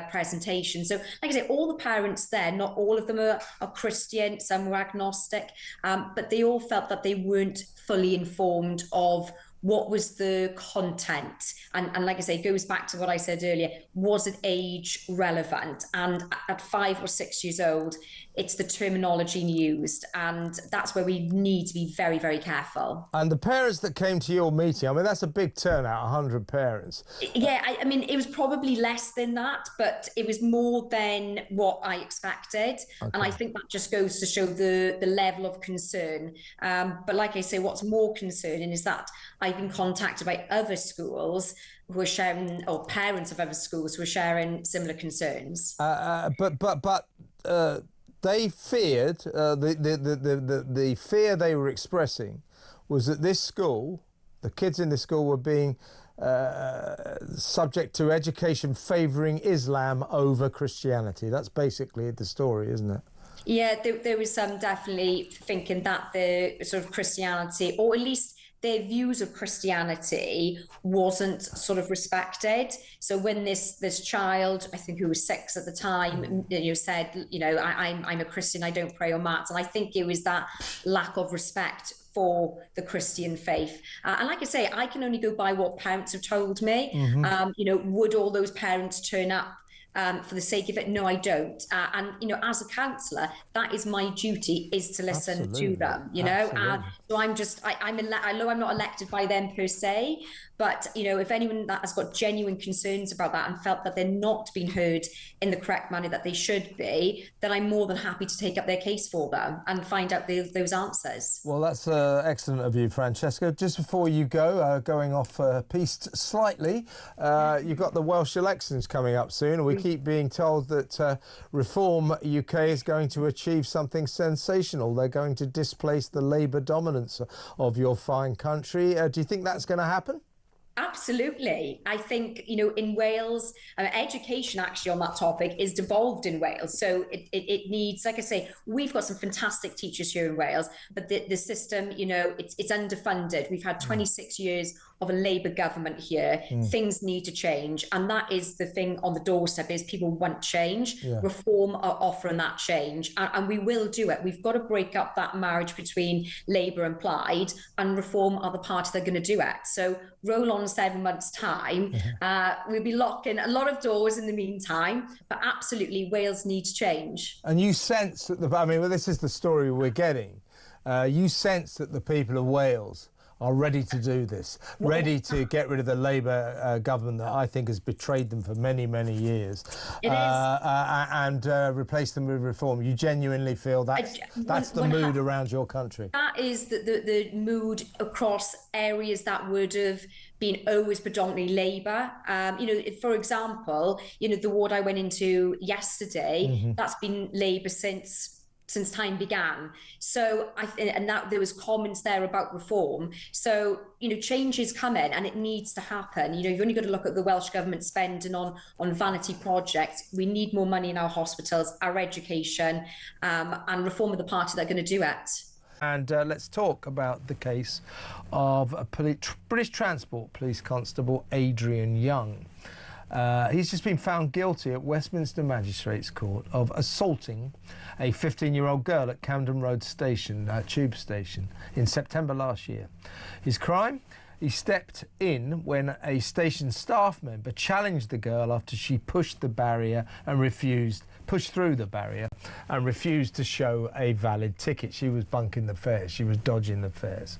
presentation. So like I say, all the parents there, not all of them are Christian, some were agnostic, but they all felt that they weren't fully informed of what was the content. And like I say, it goes back to what I said earlier, was it age relevant? And at 5 or 6 years old, it's the terminology used, and that's where we need to be very, very careful. And the parents that came to your meeting, I mean, that's a big turnout, 100 parents. Yeah, I mean, it was probably less than that, but it was more than what I expected. Okay. And I think that just goes to show the level of concern. But like I say, what's more concerning is that I've been contacted by other schools who are sharing, or parents of other schools who are sharing similar concerns. But they feared, the fear they were expressing was that this school, the kids in this school were being subject to education favouring Islam over Christianity. That's basically the story, isn't it? Yeah, there was some definitely thinking that the sort of Christianity, or at least their views of Christianity, wasn't sort of respected. So when this child, I think who was 6 at the time, said, I'm a Christian, I don't pray on mats, and I think it was that lack of respect for the Christian faith. And like I say, I can only go by what parents have told me. Mm-hmm. Would all those parents turn up for the sake of it? No, I don't. And as a counsellor, that is my duty, is to listen to them. So I know I'm not elected by them per se, but if anyone that has got genuine concerns about that and felt that they're not being heard in the correct manner that they should be, then I'm more than happy to take up their case for them and find out those answers. Well, that's excellent of you, Francesca. Just before you go, going off piste slightly, you've got the Welsh elections coming up soon, and we keep being told that Reform UK is going to achieve something sensational. They're going to displace the Labour dominance of your fine country. Do you think that's going to happen? Absolutely. I think, in Wales, education actually on that topic is devolved in Wales. So it needs, like I say, we've got some fantastic teachers here in Wales, but the system, it's underfunded. We've had 26 years of a Labour government here. Things need to change. And that is the thing on the doorstep, is people want change. Yeah. Reform are offering that change. And we will do it. We've got to break up that marriage between Labour and Plaid, and Reform are the party that are going to do it. So roll on 7 months' time. We'll be locking a lot of doors in the meantime, but absolutely Wales needs change. And you sense that this is the story we're getting. You sense that the people of Wales are ready to do this, ready to get rid of the Labour government that I think has betrayed them for many, many years, and replace them with Reform. You genuinely feel that's the mood around your country? That is the mood across areas that would have been always predominantly Labour. For example, the ward I went into yesterday, that's been Labour since time began. So and that there was comments there about Reform. So change is coming, and it needs to happen. You've only got to look at the Welsh government spending on vanity projects. We need more money in our hospitals, our education, and Reform are the party that are going to do it. And let's talk about the case of British Transport Police Constable Adrian Young. He's just been found guilty at Westminster Magistrates Court of assaulting a 15-year-old girl at Camden Road Station, tube station, in September last year. His crime? He stepped in when a station staff member challenged the girl after she pushed through the barrier and refused to show a valid ticket. She was bunking the fares. She was dodging the fares.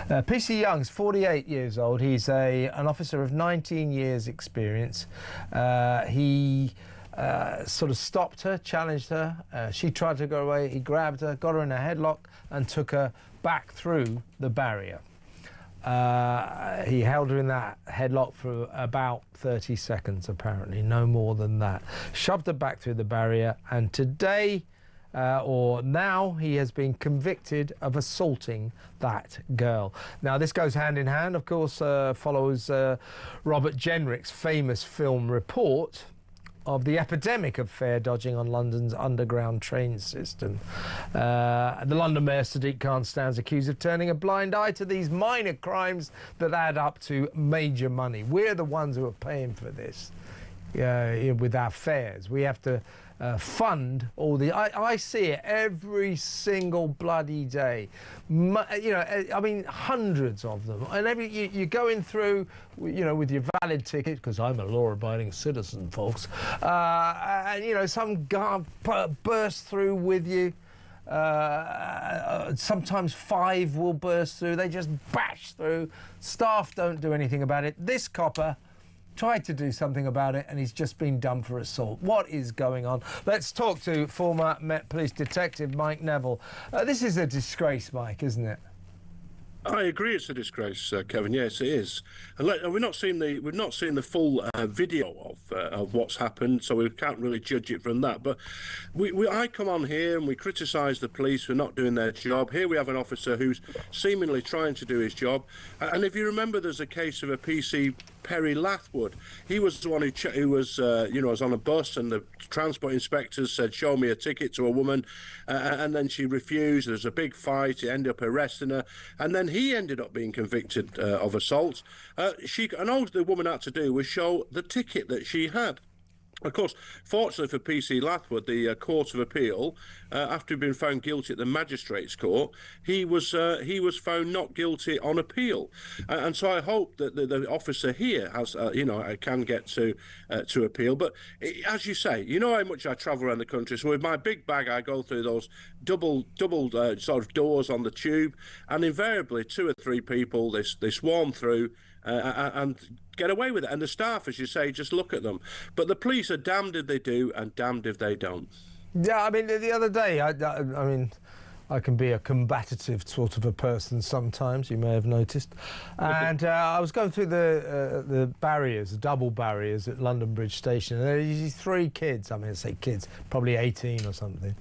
PC Young's 48 years old. He's an officer of 19 years experience. He sort of stopped her, challenged her. She tried to go away. He grabbed her, got her in a headlock and took her back through the barrier. He held her in that headlock for about 30 seconds, apparently, no more than that. Shoved her back through the barrier, and today, now, he has been convicted of assaulting that girl. Now, this goes hand in hand, of course, follows Robert Jenrick's famous film report of the epidemic of fare dodging on London's underground train system. The London Mayor Sadiq Khan stands accused of turning a blind eye to these minor crimes that add up to major money. We're the ones who are paying for this with our fares. We have to fund all the... I see it every single bloody day. I mean, hundreds of them. And you're going through, with your valid ticket, because I'm a law-abiding citizen, folks, and, some guy bursts through with you. Sometimes 5 will burst through. They just bash through. Staff don't do anything about it. This copper tried to do something about it, and he's just been done for assault. What is going on? Let's talk to former Met Police Detective Mike Neville. This is a disgrace, Mike, isn't it? I agree, it's a disgrace, Kevin. Yes, it is. And we've not seen the full video of what's happened, so we can't really judge it from that. But I come on here and we criticise the police for not doing their job. Here we have an officer who's seemingly trying to do his job. And if you remember, there's a case of a PC, Perry Lathwood. He was the one who was on a bus, and the transport inspectors said, "Show me a ticket," to a woman, and then she refused. There was a big fight. He ended up arresting her, and then he ended up being convicted of assault. And all the woman had to do was show the ticket that she had. Of course, fortunately for PC Lathwood, the Court of Appeal, after he'd been found guilty at the Magistrates' Court, he was found not guilty on appeal. And so I hope that the officer here has, can get to appeal. But as you say, you know how much I travel around the country. So with my big bag, I go through those double sort of doors on the tube, and invariably 2 or 3 people they swarm through. And get away with it. And the staff, as you say, just look at them. But the police are damned if they do and damned if they don't. Yeah, I mean, the other day, I can be a combative sort of a person sometimes, you may have noticed. And I was going through the barriers, the double barriers at London Bridge Station, and there were these 3 kids, I say kids, probably 18 or something,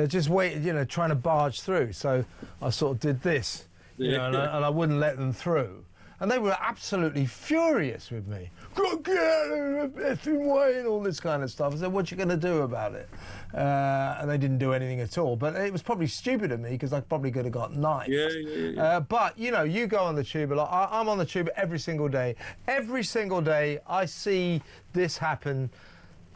just trying to barge through. So I sort of did this, and I wouldn't let them through. And they were absolutely furious with me. Get out of the effing way and all this kind of stuff. I said, what you going to do about it? And they didn't do anything at all. But it was probably stupid of me, because I probably could have got knifed. Yeah. But, you go on the tube a lot. I'm on the tube every single day. Every single day I see this happen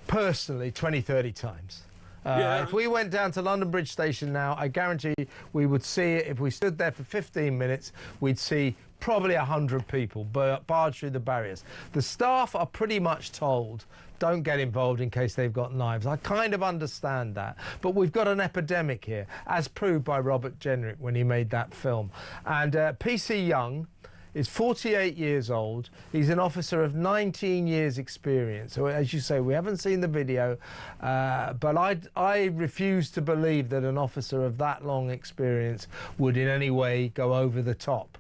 personally 20, 30 times. If we went down to London Bridge Station now, I guarantee we would see it. If we stood there for 15 minutes, we'd see probably 100 people barge through the barriers. The staff are pretty much told, don't get involved in case they've got knives. I kind of understand that. But we've got an epidemic here, as proved by Robert Jenrick when he made that film. And PC Young is 48 years old. He's an officer of 19 years experience. So as you say, we haven't seen the video, but I refuse to believe that an officer of that long experience would in any way go over the top.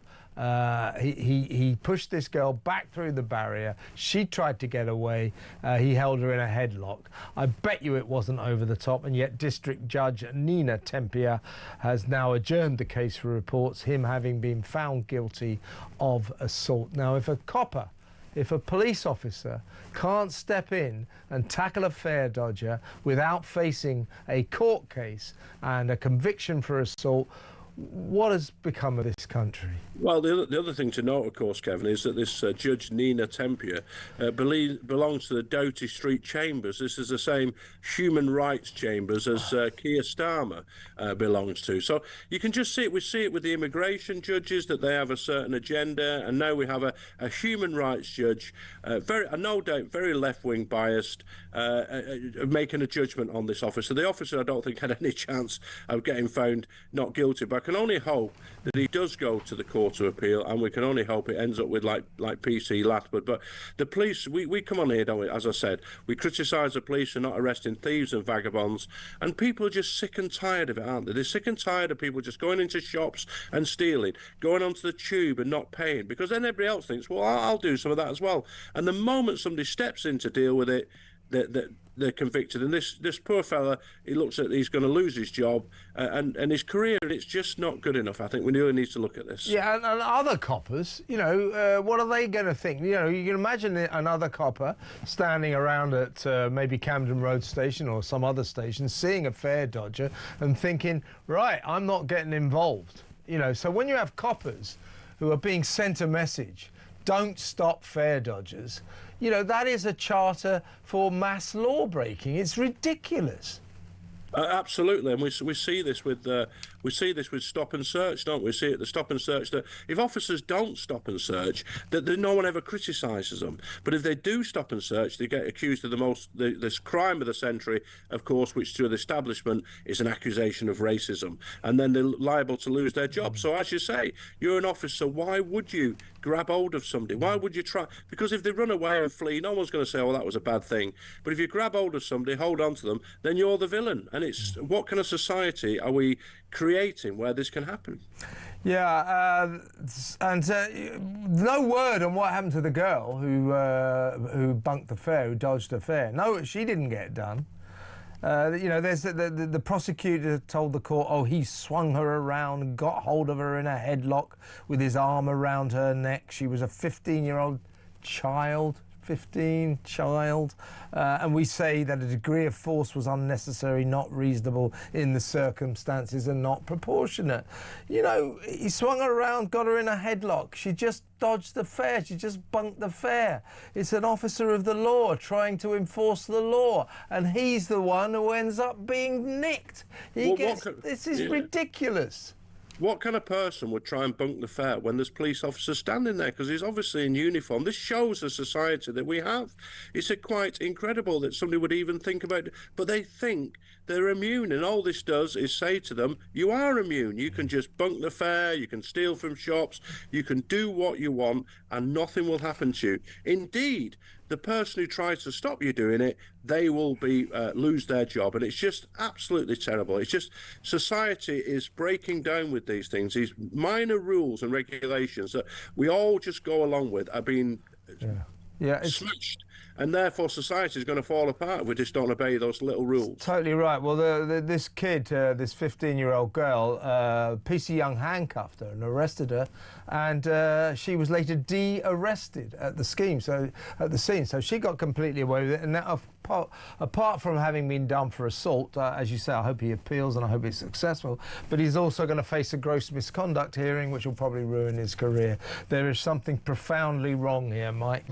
He pushed this girl back through the barrier. She tried to get away. He held her in a headlock. I bet you it wasn't over the top, and yet District Judge Nina Tempia has now adjourned the case for reports, him having been found guilty of assault. Now, if a police officer can't step in and tackle a fare dodger without facing a court case and a conviction for assault, what has become of this country? Well, the other thing to note, of course, Kevin, is that this Judge Nina Tempia belongs to the Doughty Street Chambers. This is the same human rights chambers as Keir Starmer belongs to. So you can just see it. We see it with the immigration judges, that they have a certain agenda, and now we have a human rights judge, no doubt very left-wing biased, making a judgment on this officer. The officer, I don't think, had any chance of getting found not guilty, but I can only hope that he does go to the Court of Appeal, and we can only hope it ends up with like PC Lathwood. But the police, we come on here, don't we? As I said, we criticise the police for not arresting thieves and vagabonds, and people are just sick and tired of it, aren't they? They're sick and tired of people just going into shops and stealing, going onto the tube and not paying, because then everybody else thinks, well, I'll do some of that as well. And the moment somebody steps in to deal with it, they're convicted. And this poor fella, he looks at, he's going to lose his job and his career, and it's just not good enough. I think we really need to look at this. Yeah, and other coppers, what are they going to think? You can imagine another copper standing around at maybe Camden Road Station or some other station, seeing a fare dodger and thinking, right, I'm not getting involved. So when you have coppers who are being sent a message, don't stop fare dodgers, You know, that is a charter for mass law breaking. It's ridiculous. Absolutely, and we see this with stop and search, don't we? We see it the stop and search that if officers don't stop and search, that no one ever criticises them. But if they do stop and search, they get accused of this crime of the century, of course, which to the establishment is an accusation of racism, and then they're liable to lose their job. So as you say, you're an officer. Why would you grab hold of somebody? Why would you try? Because if they run away and flee, no one's going to say, "Oh, that was a bad thing." But if you grab hold of somebody, hold on to them, then you're the villain. And it's what kind of society are we creating where this can happen? Yeah, and no word on what happened to the girl who bunked the fare, who dodged the fare. No, she didn't get done. You know, there's the prosecutor told the court, oh, he swung her around, got hold of her in a headlock with his arm around her neck. She was a 15-year-old child. And we say that a degree of force was unnecessary, not reasonable in the circumstances and not proportionate. You know, he swung her around, got her in a headlock. She just dodged the fare. She just bunked the fare. It's an officer of the law trying to enforce the law, and he's the one who ends up being nicked. This is ridiculous. What kind of person would try and bunk the fare when there's police officers standing there? Because he's obviously in uniform. This shows the society that we have. It's quite incredible that somebody would even think about it. But they think they're immune, and all this does is say to them, you are immune. You can just bunk the fare, you can steal from shops, you can do what you want, and nothing will happen to you. Indeed, the person who tries to stop you doing it, they will lose their job. And it's just absolutely terrible. It's just society is breaking down with these things. These minor rules and regulations that we all just go along with are being smashed. And therefore society is going to fall apart if we just don't obey those little rules. Totally right. Well, this kid, this 15-year-old girl, PC Young handcuffed her and arrested her, and she was later de-arrested at the scene. So she got completely away with it. And now, apart from having been done for assault, as you say, I hope he appeals and I hope it's successful. But he's also going to face a gross misconduct hearing, which will probably ruin his career. There is something profoundly wrong here, Mike.